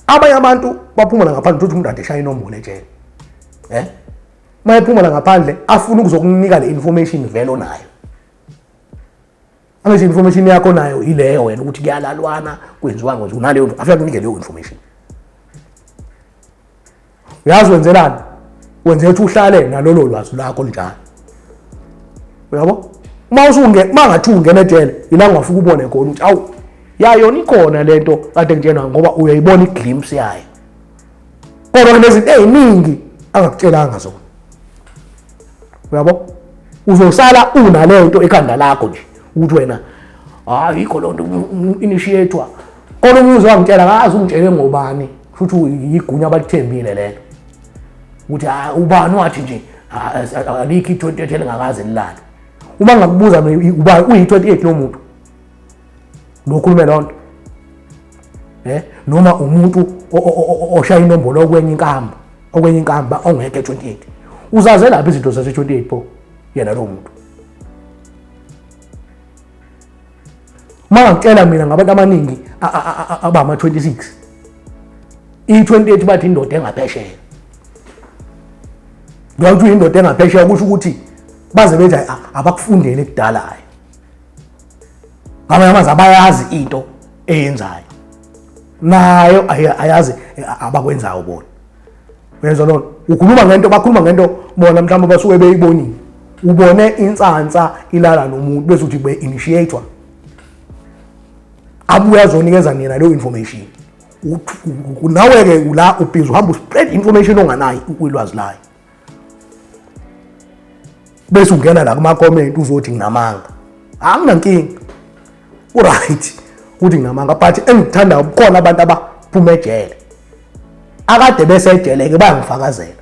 Abanye abantu baphumula ngaphandle uthi umuntu ade shaya inombolo ejele. Mayephumula ngaphandle afuna ukuzokunika le information velo nayo. Angithi information yakho nayo ileyo wena ukuthi kuyalalwana kwenziwa ngokuthi unaleyo afika kunike leyo information. Uyazi wenzelani? Wenze ukuthi uhlale nalolo lwazi lakho njalo. Uyabo? Mangathi ungena ejele ila ngafika ubone khona ukuthi awu yayona ikhona lento kade ngitshena ngoba uyayibona iglimpse yayo. Kodwa kunezinto eziningi angakutshelanga zona. Uyabo? Uzosala una lento ekhanda lakho nje ukuthi wena ayikho lonto initiator. Kodwa umuzi wangitshela ngazi ungitshele ngobani futhi yigunya abalithembile lelo. Ukuthi ubani wathi nje alikho i-28 elingakaze lilala. Uma ngakubuza uba uyi-28 lo muntu lokhulume lonto noma umuntu oshaya inombolo okwenye inkamba ongeke 28 uzaze lapha izinto zase 28 pho yena lo muntu. Mangakutshela mina ngabantu amaningi abama 26 i-28 bathi indoda engaphesheya. Ngathi indoda engaphesheya kusho ukuthi baze bethi abakufundele ekudalayo. Ngamanye amazwi abayazi into eyenzayo. Nayo ayazi abakwenzayo bona. Uyezwa lo ukhuluma ngento bakhuluma ngento bona mhlawumbe basuke beyibonile. Ubone insansa ilala nomuntu bese uthi be initiator. Abuya azonikeza nina leyo information. Nawe ke ula ubhizi uhamba spread information onganayo ulwazi layo. Bese ungena la kuma comment uzothi nginamanga. Anginankinga. Uright. Uthi nginamanga but engithanda ukukona abantu abaphuma ejele. Akade bese ejele ke bayangifakazela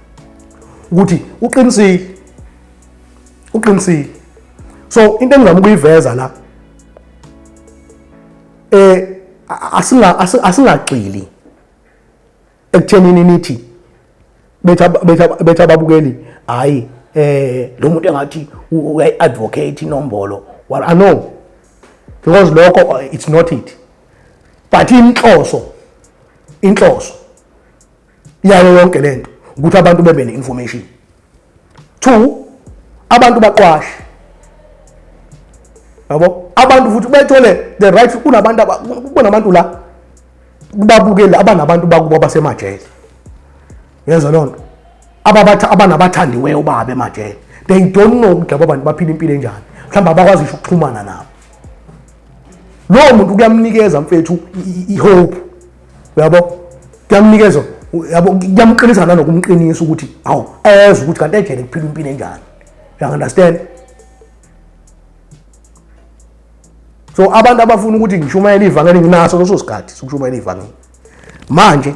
ukuthi uqinisile. So into engizama ukuyiveza la asingaqili ekuthenini nithi betha ababukeli hayi lo muntu engathi uyi-advocate inombolo. Well, I know because lokho it's not it. But inhloso yayo yonke lento ukuthi abantu bebe ne-information. 2 abantu baqwashe. Yabo abantu futhi bethole the right kunabantu la kubabukela abanabantu bakubo basemajele. Yenza lonto abanabathandiweyo babe emajele. They don't know ukuthi labo bantu baphila impilo enjani. Mhlawumbe abakwazi ukuxhumana nabo. Lo muntu kuyamnikeza mfethu ihope. Uyabo? Kuyamnikeza yabo kuyamqinisa nanokumqinisa ukuthi awu eze ukuthi kanti ejele kuphila impilo enjani. You understand? So abantu abafuna ukuthi ngishumayele ivangeli nginaso leso sikhathi sokushumayela ivangeli. Manje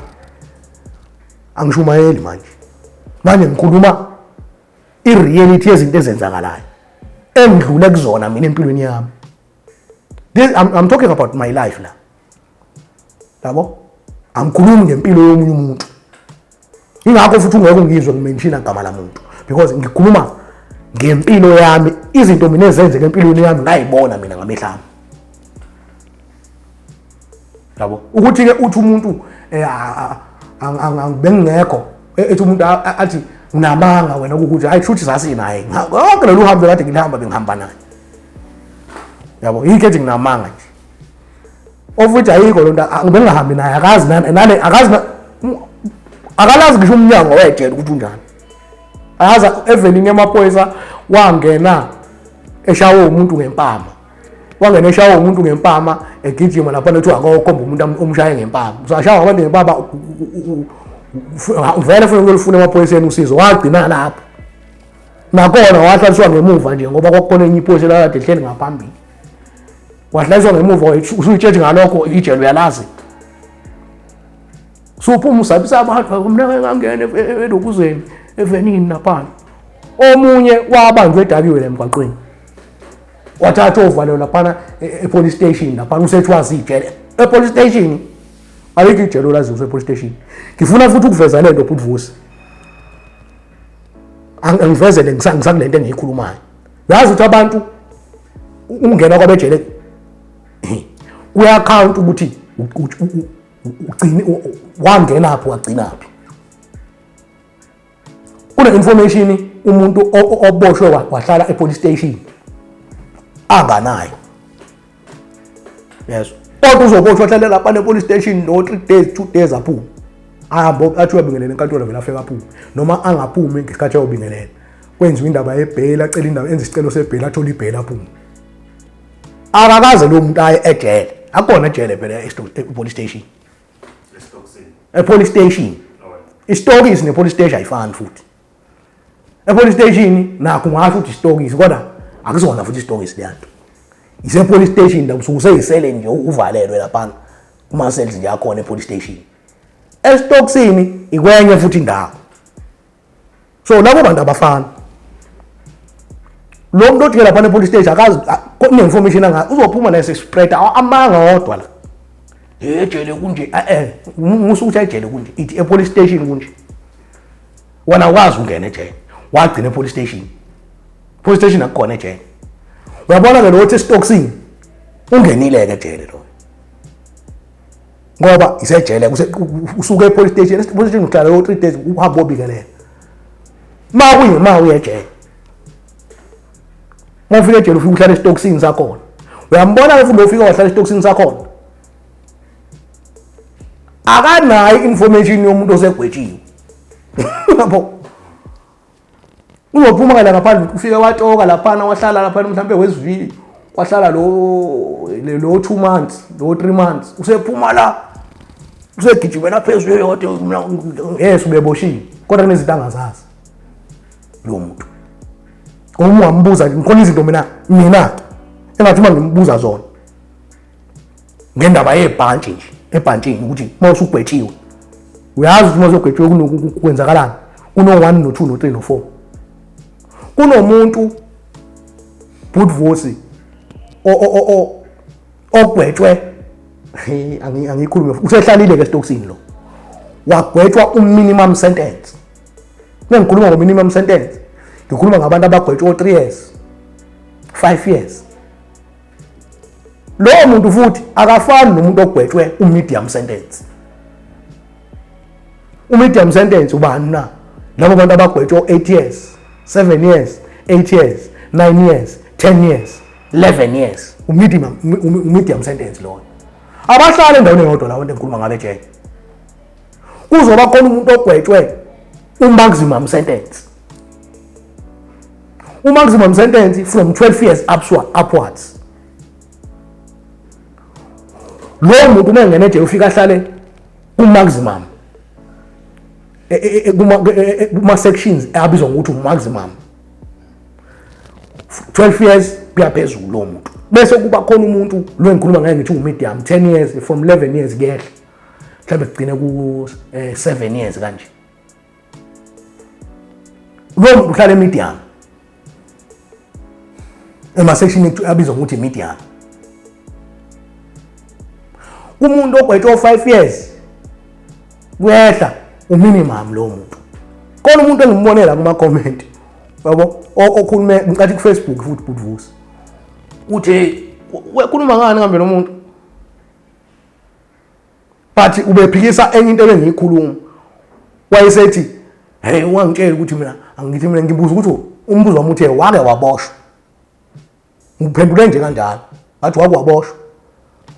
angishumayeli manje ngikhuluma i-reality yezinto ezenzakalayo engidlule kuzona mina empilweni yami. I'm talking about my life la. Yabo? Angikhulumi ngempilo yomunye umuntu. Ingakho futhi ungeke ngizwe ngimenshina igama lamuntu because ngikhuluma ngempilo yami, izinto mina ezenzeke empilweni yami ngayibona mina ngamehla ami. Yabo? Ukuthi ke uthi umuntu bengingekho ethi umuntu athi unamanga wena ukuthi hayi futhi sasinaye. Konke lo uhambe kade ngihamba bengihamba naye. Yabo? Yike ethi nginamanga nje. Ofuthi ayikho lonto bengihambi naye akazi nani akazi akalazi ngisho umnyango wejele ukuthi unjani. Ayaza evening emaphoyisa wangena eshawo umuntu ngempama. Wangena eshawo umuntu ngempama egijima lapha lethi akakhomba umuntu omshaye ngempama. Uzashawa abantu ngempama vele ufuna ukufuna emaphoyiseni usizo wagcina lapho. nakhona wahlaliswa ngemuva nje ngoba kwakukhona enye iposi la kade hleli ngaphambili wahlaliswa ngemuva usuyitshela ngalokho ijele uyalazi suphuma usabisa abantu mina ngangena elokuzeni evenini naphana omunye wabanjwe edakiwe emgwaqweni wathatha ovalelo laphana epolice station laphana usethwazi ijele epolice station ayikho ijele lazi usepolice station ngifuna futhi ukuveza lento Butvusi angivezele ngisakulento engiyikhulumayo yazi ukuthi abantu ungena kwabejele uyaccount ukuthi ugcine wangena lapho wagcina laphi une information umuntu oboshwe wahlala epolice station anganayo yes kodwa uzoboshwa wahlala lapha epolice station no 3 days 2 days aphuma ahambo athi uyabingelela enkantolo vela afika aphuma noma angaphumi ngesikhathi ayobingelela kwenziwa indaba yebhela acela indaba enza isicelo sebhela athola ibhela aphuma akakaze lo muntu aye ejele akona ejele phela epolice station epolice station istories nepolice station ayifani futhi epolice station nakho ngasho ukuthi istories kodwa akuzona futhi istories leyanto isepolice station la ususeyisele nje uvalelwe lapha kuma cells nje akhona epolice station estoksini ikwenye futhi indawo so labo bantu abafana lo muntu othi lapha epolice station akazi kune information anga uzophuma nese spread amanga wodwa la ejele kunje musuthi ejele kunje ithi epolice station kunje wena wazi ungena ejele wagcina epolice station police station akukona ejele uyabona ke lo othi stoksini ungenile ke ejele lo ngoba isejele usuke epolice station police station uhlala 3 days uhamba obikelela ma uyejele mawufika ejele ufika uhlala estoksini sakhona uyambona futhi ufika wahlala estoksini sakhona akanayo information yomuntu osegwetshiwe yabo uzophuma la ngaphandle ufika watoka laphana wahlala laphana mhlambe wesivili wahlala lo 2 months lo 3 months usephuma la usegijimela phezulu yodwa yes ubeboshiwe kodwa kunezinto angazazi lo muntu uma wambuza ngikhona izinto mina engathi uma ngimbuza zona ngendaba yebhantshi nje ebhantshini ukuthi mawusugwetshiwe uyazi ukuthi mawusugwetshiwe kunokwenzakalana kuno 1 no 2 no 3 no 4 kunomuntu Butvusi ogwetshwe angikhulume usehlalile ke stoksini lo wagwetshwa minimum sentence ngikhuluma ngo minimum sentence ngikhuluma ngabantu abagwetshwe 3 years 5 years lo muntu futhi akafani nomuntu ogwetshwe medium sentence medium sentence ubani na labo bantu abagwetshwe 8 years 7 years 8 years 9 years 10 years 11 years medium sentence lo abahlala endaweni eyodwa lawo engikhuluma ngabe nje kuzoba khona umuntu ogwetshwe maximum sentence maximum sentence from 12 years upwards lo muntu mengene nje ufika ahlale maximum kuma sections abizwa ngokuthi maximum 12 years kuya phezulu lo muntu bese kuba khona umuntu lo engikhuluma ngaye ngithi medium 10 years from 11 years kuyehla mhlawumbe kugcine ku 7 years kanje lo muntu uhlala medium ema section abizwa ngokuthi medium umuntu ogwetshwe 5 years kuyehla minimum lo muntu khona umuntu engimbonela kuma comment yabo okhulume ngicathi ku Facebook futhi Butvusi uthi wekhuluma ngani ngambe lo muntu but ubephikisa enye into engiyikhuluma wayesethi hey ungangitshela ukuthi mina angithi mina ngibuza ukuthi umbuzo wami uthe wake waboshwa ngiphendule nje kanjalo athi wakwaboshwa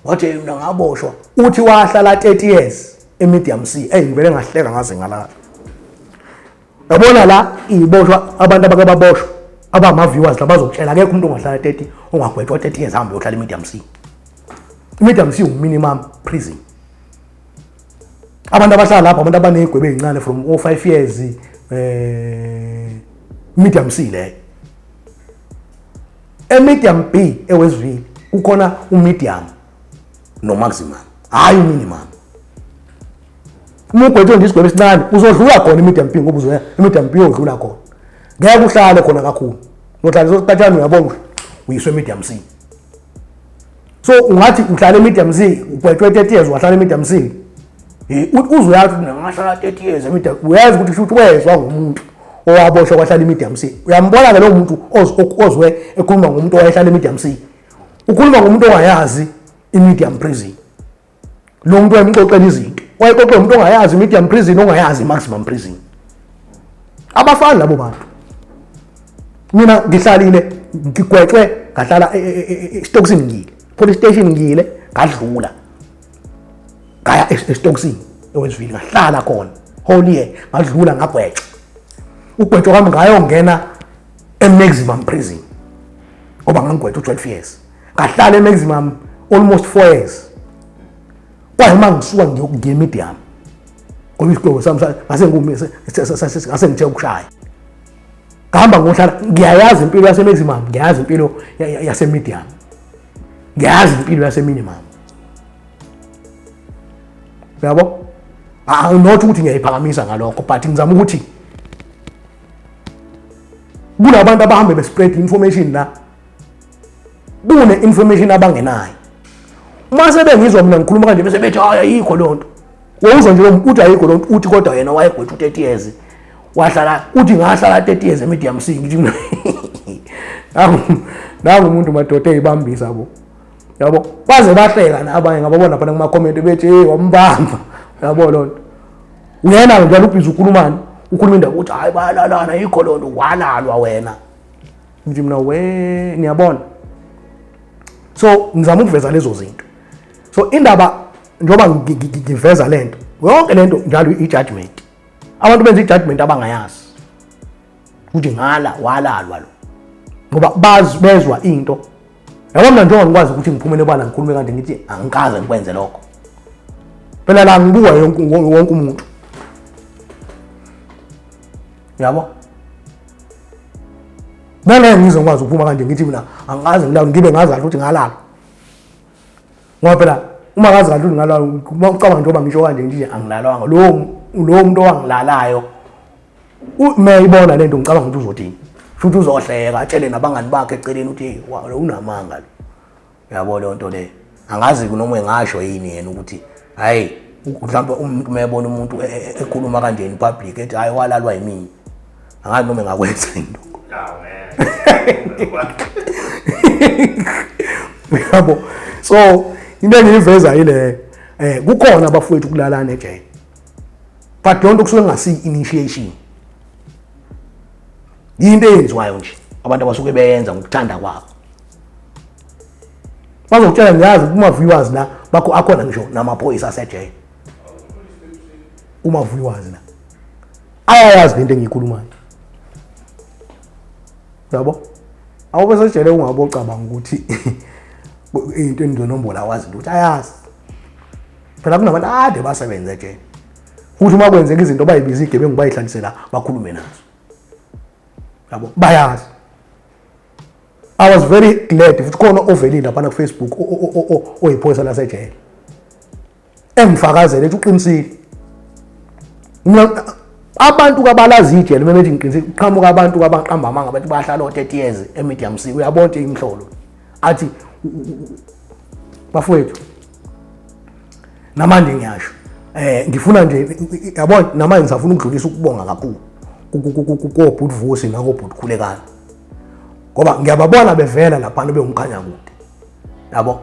wathi mina ngaboshwa uthi wahlala 30 years medium C ngivele ngahleka ngaze ngalala yabona la iboshwa abantu abakababoshwa abama viewers labazokutshela akekho umuntu ongahlala 30 ongagwetshwa 30 years hambe uyohlala medium C medium C minimum prison abantu abahlala lapha abantu abanegwebe ezincane from 5 years medium C le medium B ewesivili ukhona medium no maximum hayi minimum uma ugwethe ngisigwebe esincane uzodlula khona medium B ngoba uzoya medium B uyodlula khona ngeke uhlale khona kakhulu nohlala isikhathana uyabona uyiswe medium C so ungathi uhlala medium C ugwethe 30 years wahlala medium C uzoyazi ngingahlala 30 years medium uyazi ukuthi futhi wezwa ngomuntu owaboshwa kwahlala medium C uyambona ke lo muntu ozwe ekhuluma ngomuntu owayehlala medium C ukhuluma ngomuntu ongayazi medium prison lo muntu wayemxoxela izinto wayeqoqela umuntu ongayazi medium prison ongayazi maximum prison abafana labo bantu mina ngihlalile ngigwexwe ngahlala eStockton ngile police station ngile ngadlula ngaya eStockton ewesivili ngahlala khona whole year ngadlula ngagwetshwa ugwetshwa kwami ngayongena maximum prison ngoba ngangigwetshwa 12 years ngahlala maximum almost 4 years kwayima ngisuka ngiyokugiya medium ngoba isigqoko sami ngase ngithe ukushaya ngihamba ngohlala ngiyayazi impilo yase maximum ngiyazi impilo yase medium ngiyazi impilo yase minimum yabo not ukuthi ngiyayiphakamisa ngalokho but ngizama ukuthi kunabantu abahamba bespread information la kune information abangenayo uma sebengizwa mina ngikhuluma kanje bese bethi hayi ayikho lonto wawuzwa nje uthi ayikho lonto uthi kodwa yena wayegwetha 30 years wahlala uthi ngahlala 30 years medium C ngithi nangu umuntu madoda eyibambisa bo yabo baze bahleka nabanye ngababona phana kuma comment bethi hey wambamba yabo lonto uyena njalo ubhiza ukhulumani ukhuluma indaba uthi hayi bayalalana ayikho lonto walalwa wena ngithi mina niyabona so ngizama ukuveza lezo zinto so indaba njoba ngiveza lento yonke lento njalo i-judgment abantu benza i-judgment abangayazi ukuthi ngala walalwa lo ngoba bezwa into yabo mina njengoba ngikwazi ukuthi ngiphumele bala ngikhulume kanje ngithi angikaze ngikwenze lokho phela la ngibuka wonke umuntu yabo nale ngizokwazi ukuphuma kanje ngithi mina angikaze ngibe ngazi kahle ukuthi ngalala ngoba phela uma ngazi kahle ukuthi ngalala ucabanga njengoba ngisho kanje nje angilalwanga lo muntu owangilalayo mayibona lento ngicabanga ukuthi uzothini futhi uzohleka atshele nabangani bakhe eceleni ukuthi lo unamanga lo yabo le nto le angazi noma engasho yini yena ukuthi hayi mhlawumbe umuntu mayebona umuntu ekhuluma kanje in public ethi hayi walalwa yimini angazi noma engakwenza into yabo so into engiyiveza ile kukhona abafowethu kulalana ejele but lonto kusuke ngasi initiation into eyenziwayo nje abantu abasuke beyenza ngokuthanda kwabo bazokutshela ngiyazi kuma viewers la bakho akhona ngisho namaphoyisa asejele uma viewers la ayayazi lento engiyikhulumayo yabo awubesejele ungabocabanga ukuthi into endizonombola wazi ukuthi ayazi phela kunabantu ade basebenza ejele futhi uma kwenzeka izinto bayibiza igebengu bayihlalisela bakhulume nazo yabo bayazi I was very glad futhi khona ovelile lapha ku Facebook oyiphoyisa la sejele engifakazele ethi uqinisile abantu kabalazi ijele memethi ngiqinisile uqhamuka abantu abaqamba amanga bathi bahlala 30 years emedium C uyabona imhlolo athi bafowethu namanje ngiyasho ngifuna nje yabona namanje ngisafuna ukudlulisa ukubonga kakhulu kubhuti Vusi nakubhuti Khulekani ngoba ngiyababona bevela lapha beumkhanya kude yabo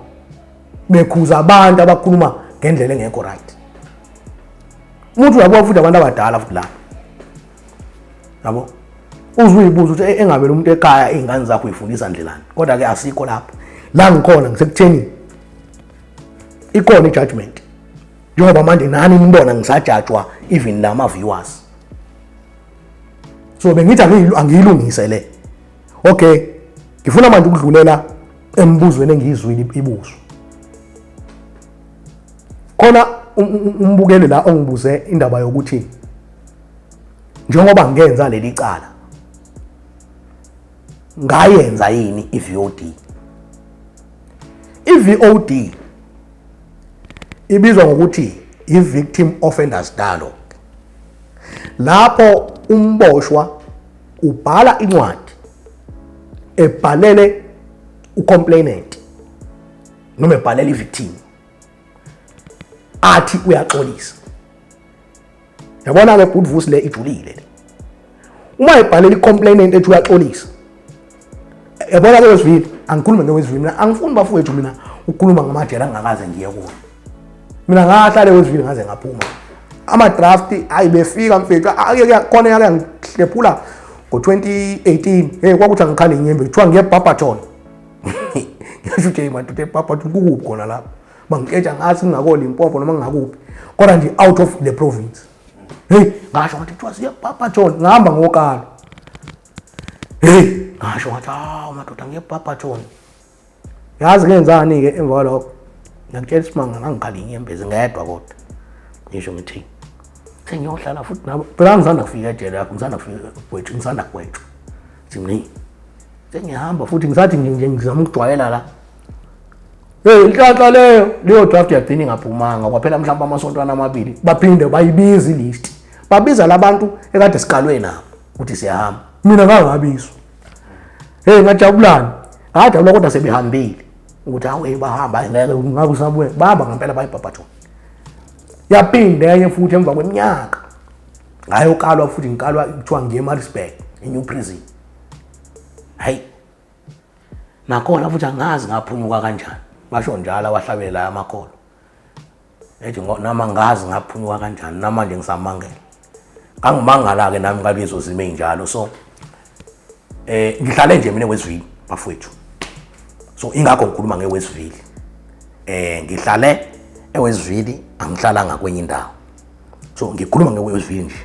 bekhuza abantu abakhuluma ngendlela engekho right umuntu uyabona futhi abantu abadala futhi lapha yabo uzuyibuza ukuthi engabe lo muntu ekhaya izingane zakho uyifundisa ndlelani kodwa ke asikho lapha la ngikhona ngisekutheni ikhona i-judgment njengoba manje nani nimbona ngisajajwa even lama viewers so bengithi angiyilungisele okay ngifuna manje ukudlulela embuzweni engiyizwile ibuzo khona umbukeli la ongibuze indaba yokuthi njengoba ngenza leli cala
ngayenza yini i-VOD. I-VOD ibizwa ngokuthi i-Victim Offenders Dialogue. Lapho umboshwa ubhala incwadi ebhalele ucomplainant noma ebhalele i-victim athi uyaxolisa. Yabona ke good voice le ijulile. Uma ebhalele i-complainant ethi uyaxolisa. Yabona ke wesivili, angikhuluma ngewesivili mina, angifuni bafowethu mina ukukhuluma ngamajele angakaze ngiye kuwo. Mina ngahlale wesivili ngaze ngaphuma. Ama draft ayibefika mfethu khona yake ngihlephula ngo-2018 kwakuthi angikhali inyembe kuthiwa ngiye eBarberton. Ngisho nje madoda eBarberton kukuphi khona lapho bangiketsha ngathi ngingako Limpopo noma ngingakuphi kodwa nje out of the province. Ngasho ngathi kuthiwa siye eBarberton ngihamba ngokalo. Ngasho ngathi madoda ngiye eBarberton. Yazi ngenzani ke emva kwalokho ngakutshela isimanga ngangikhali inyembezi ngedwa kodwa ngisho ngithi sengiyohlala futhi nabo phela ngizanda kufika ejele yakho ngizanda kufika kwethu ngizanda kwethu thini sengihamba futhi ngisathi nje ngizama ukujwayela la inhlanhla leyo draft yagcina ingaphumanga kwaphela mhlawumbe amasontwana amabili baphinde bayibiza ilist babiza labantu ekade sikalwe nabo ukuthi siyahamba mina ngangabizwa ngajabulani ngajabula kodwa sebehambile ukuthi hawe bahamba ngeke ngakusabuye baba ngempela bayiBarberton. Yaphinde enye futhi emva kweminyaka ngayokalwa futhi ngikalwa kuthiwa ngiye eMaritzburg eNew Prison. Hayi nakhona futhi angazi ngaphunyuka kanjani basho njalo wahlabela amakholo ethi nama ngazi ngaphunyuka kanjani namanje ngisamangela angimangala ke nami ngalezo zimo ezinjalo. So ngihlale nje mina eWestville bafowethu, so ingakho ngikhuluma ngeWestville. Ngihlale eWestville angihlalanga kwenye indawo, so ngikhuluma ngeWestville nje.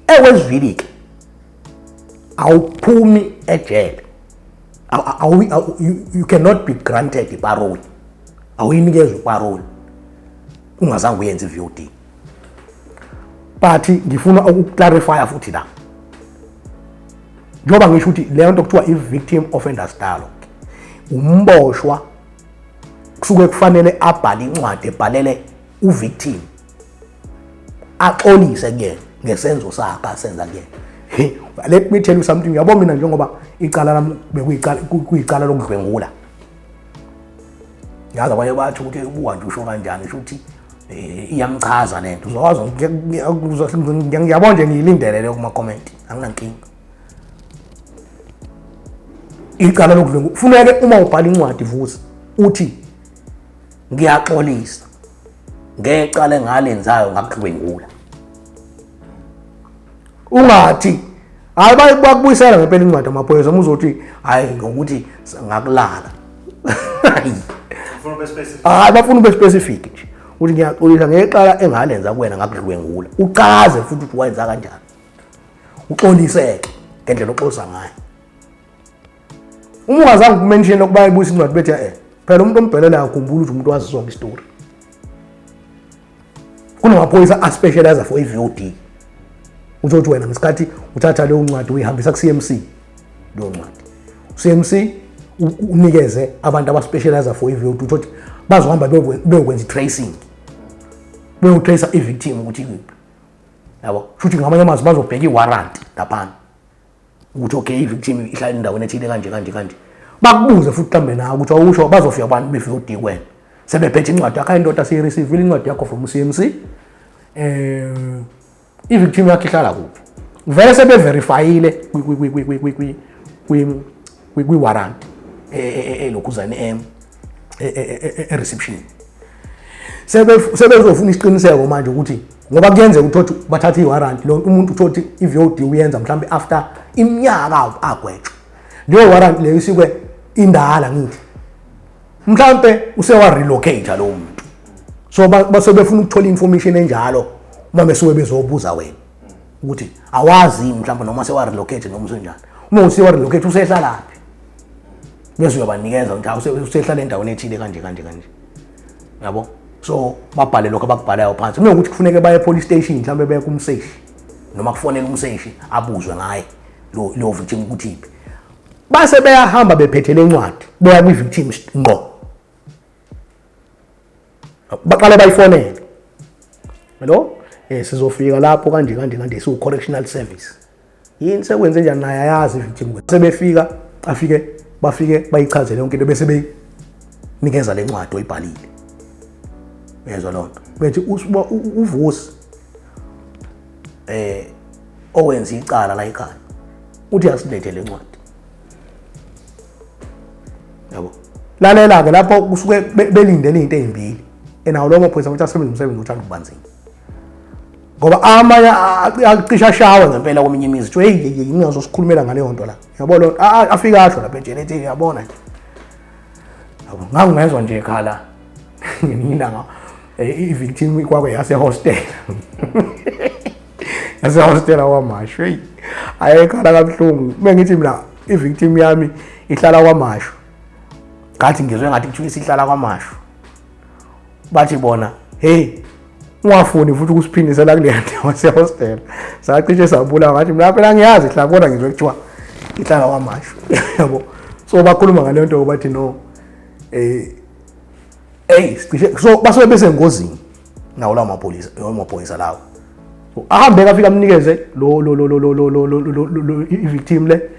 eWestville ke awuphumi ejele, you cannot be granted parole, awuyinikezwe parole ungazange uyenze iVOD. But ngifuna ukuclarify futhi la njoba ngisho ukuthi leyo nto kuthiwa i-Victim Offenders Dialogue, umboshwa kusuke kufanele abhale incwadi ebhalele uvictim axolise kuyena ngesenzo sakhe asenza kuyena. Let me tell you something, yabo mina njengoba icala lami bekuyicala lokudlwengula, yazi abanye bathi ukuthi ubuka nje usho kanjani usho ukuthi iyamchaza lento, uzokwazi ngiyabona nje ngiyilindelele kuma comment anginankinga. Icala lokudlwengula kufuneke uma ubhala incwadi vusi uthi ngiyaxolisa ngecala engalenzayo ngakudlwengula, ungathi hayi bakubuyisela ngempela incwadi amaphoyisa uzothi hayi ngokuthi ngakulala. Hayi bafuna ube specific nje uthi ngiyaxolisa ngecala engalenza kuwena ngakudlwengula, uchaze futhi ukuthi wenza kanjani, uxoliseke ngendlela oxolisa ngayo. Uma ungazange ukumention ukuba ayibuyisa incwadi bethi phela umuntu ombhelela akukhumbula ukuthi umuntu wazi zonke istory. Kunamaphoyisa aspecialize for iVOD, uzothi wena ngesikhathi uthatha leyo ncwadi uyihambisa ku-CMC, leyo ncwadi CMC unikeze abantu abaspecialize for iVOD ukuthi bazohamba beyokwenza i-tracing, beyotracer i-victim ukuthi ikuphi, yabo futhi ngamanye amazwi bazobheka i-warrant laphana ukuthi okay i-victim ihlala endaweni ethile kanje kanje kanje, bakubuze futhi mhlambe nawe ukuthi awusho bazofika abantu beVOD kwena sebephethe incwadi yakho indoda siyireceive incwadi yakho from CMC, i-victim yakho ihlala kuphi, vele sebeverifyile kwi-warrant elokhuzane e-reception. Sebezofuna isiqiniseko manje ukuthi ngoba kuyenzeka ukuthi bathatha i-warrant lo umuntu uthi i-VOD uyenza mhlambe after iminyaka agwetshwa, leyo warrant leyo isikwe indala ngithi mhlambe usewa relocate lo muntu, so basebefuna ukuthola information enjalo uma besuke bezobuza wena ukuthi awazi mhlambe noma sewa relocate noma usenjani. Uma usewa relocate usehlalaphi bese uyabanikeza ukuthi usehlala endaweni ethile kanje kanje kanje, yabo. So babhale lokho abakubhalayo phansi, uma ukuthi kufuneke baye police station mhlambe beye kumseshi noma kufonela umseshi abuzwe ngaye lo victim ukuthi iphi,
base beyahamba bephethe lencwadi beya kwi victim ngqo baqale bayifonele hello sizofika lapho kanje siwu correctional service yini sekwenze njani naye ayazi victim sebefika bafike bayichazele yonke into bese beyinikeza lencwadi oyibhalile yezwa lonto bethi uvusi owenza icala la ekhaya uthi asilethe lencwadi yabo lalela ke lapho kusuke belindele into ezimbili enawo lo maphoyisa ukuthi asebenze umsebenzi uthanda ukubanzima ngoba amanye acisha shawa ngempela kweminye imizi ukuthi hey ngingazosikhulumela ngale yonto la yabo lo afika asho lapha ejele ethi yabona nje yabo ngangezwa nje ekhala nginilanga i-victim kwakhe yase hostel yase hostel kwaMashu hey ayekhala kabuhlungu mengithi mina i-victim yami ihlala kwaMashu ngathi ngizwe ngathi kuthiwa isihlala kwaMashu bathi bona hey ungafuni futhi ukusiphindisela kule ndawo yase-hostel sacishe sabula ngathi mina phela ngiyazi hlala kodwa ngizwe kuthiwa ihlala kwaMashu yabo so bakhuluma ngale nto bathi no so basuke besengozini nawo lawo maphoyisa lawo so ahambe kafika amnikeze lo i-victim le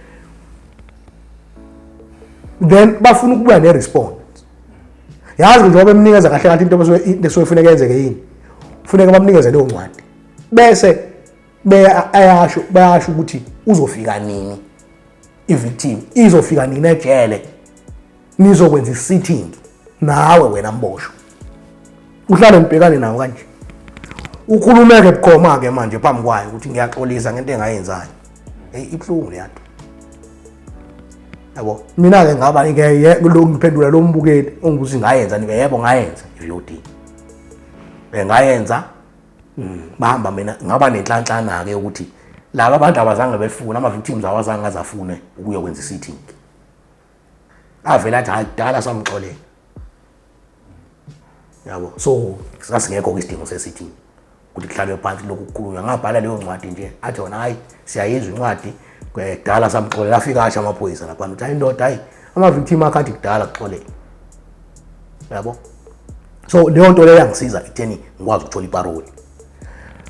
then bafuna ukubuya ne-response yazi njengoba bemnikeza kahle kahle into esoyifuneka yenzeke yini kufuneka bamnikeze leyo ncwadi bese bayasho ukuthi uzofika nini i-victim izofika nini ejele nizokwenza i-sitting nawe wena Mboshwa uhlale nibhekane nawo kanje ukhulumeke bukhoma ke manje phambi kwayo ukuthi ngiyaxolisa ngento engayenzayo ibhlungu leyanto yabo mina ke ngaba ngiphendula lo mbukeli ongukuthi ngayenza nike yebo ngayenza i-VOD ngayenza bahamba mina ngaba nenhlanhlana ke ukuthi laba abantu abazange befuna ama victims awazange azafune ukuyokwenza i-sitting avela athi hayi dala samxolela yabo so sasingekho isidingo se-sitting ukuthi kuhlalwe phansi lokhu kukhulunywa ngabhala leyo ncwadi nje athi wona hayi siyayizwa incwadi kudala samxolela afika asha amaphoyisa lapha uthi hayi indoda hayi ama-victim akhathi kudala kuxolela yabo so leyo nto leyo yangisiza ekutheni ngikwazi ukuthola iparoli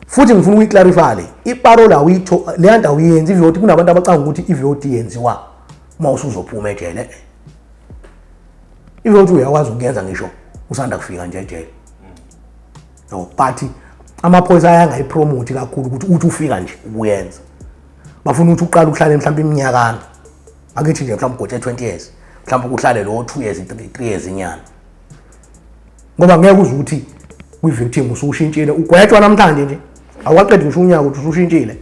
futhi ngifuna ukuyiclarify le iparoli le nto awuyenzi i-VOD kunabantu abacanga ukuthi i-VOD yenziwa uma usuzophuma ejele i-VOD uyakwazi ukuyenza ngisho usanda kufika nje ejele no but amaphoyisa ayangayipromote kakhulu ukuthi uthi ufika nje ubuyenza bafuna ukuthi uqala ukuhlala mhlawumbe iminyakana akithi nje mhlawumbe gote 20 years mhlawumbe ukuhlale lo 2 years 3 years inyana ngoba ngeke uze ukuthi kwi-victim usushintshile ugwetshwa namhlanje nje awaqedi ngisho unyaka ukuthi usushintshile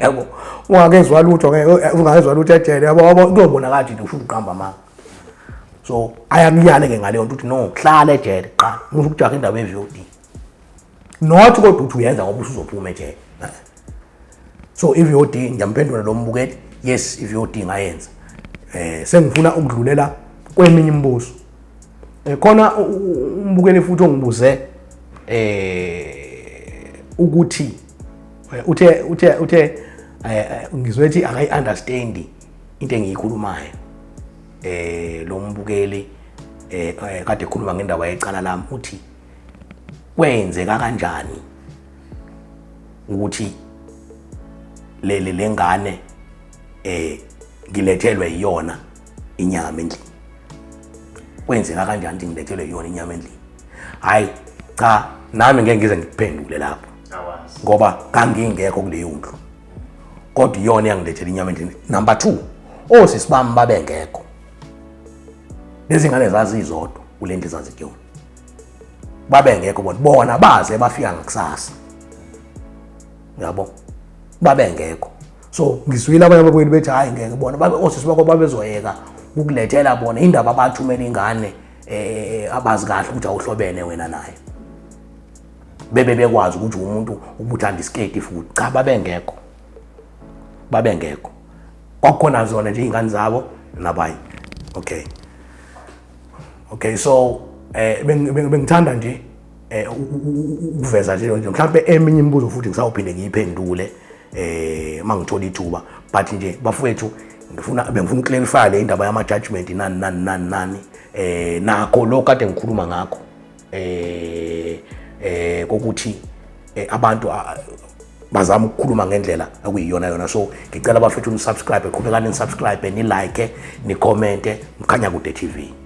yabo ungakezwa lutho ungakezwa lutho ejele yabo kuyobonakala nje usho uqamba manga so ayakuyale ke ngale nto ukuthi no hlala ejele qala musu ukujaha indaba ye-VOD not kodwa uthi uyenza ngoba usuzophuma ejele so i-VOD ngiyamphendula lo mbukeli yes i-VOD ngayenza sengifuna ukudlulela kweminye imibuzo khona umbukeli futhi ongibuze ukuthi uthe ngizwe ukuthi akayi-understand into engiyikhulumayo lo mbukeli kade ekhuluma ngendaba yecala lami uthi kwenzeka kanjani ukuthi le ngane ngilethelwe yiyona inyama endlini kwenzeka kanjani ukuthi ngilethelwe yiyona inyama endlini hayi cha nami ngeke ngize ngiphendule lapho ngoba kangingekho kuleyo ndlu kodwa iyona yangilethela inyama endlini number 2 osisibami babengekho lezi ngane zazizodwa kule nto ezazikuyona babengekho bona baze bafika ngakusasa yabo babengekho so ngizwile abanye ababukeli bethi hayi ngeke bona osisi bakho babezoyeka ukulethela bona indaba abathumela ingane abazi kahle ukuthi awuhlobene wena naye bekwazi ukuthi umuntu ubuthanda isketi futhi cha babengekho kwakhona zona nje ingane zabo nabayi okay so bengithanda nje ukuveza nje mhlawumbe eminye imibuzo futhi ngisawuphinde ngiyiphendule mangithola ithuba but nje bafowethu
bengifuna uclarify le indaba yama judgment nani nakho lo kade ngikhuluma ngakho kokuthi abantu bazama ukukhuluma ngendlela okuyiyona yona. So ngicela abafethu nisubscribe, qhubekani nisubscribe, ni like, ni comment Mkhanyakude TV.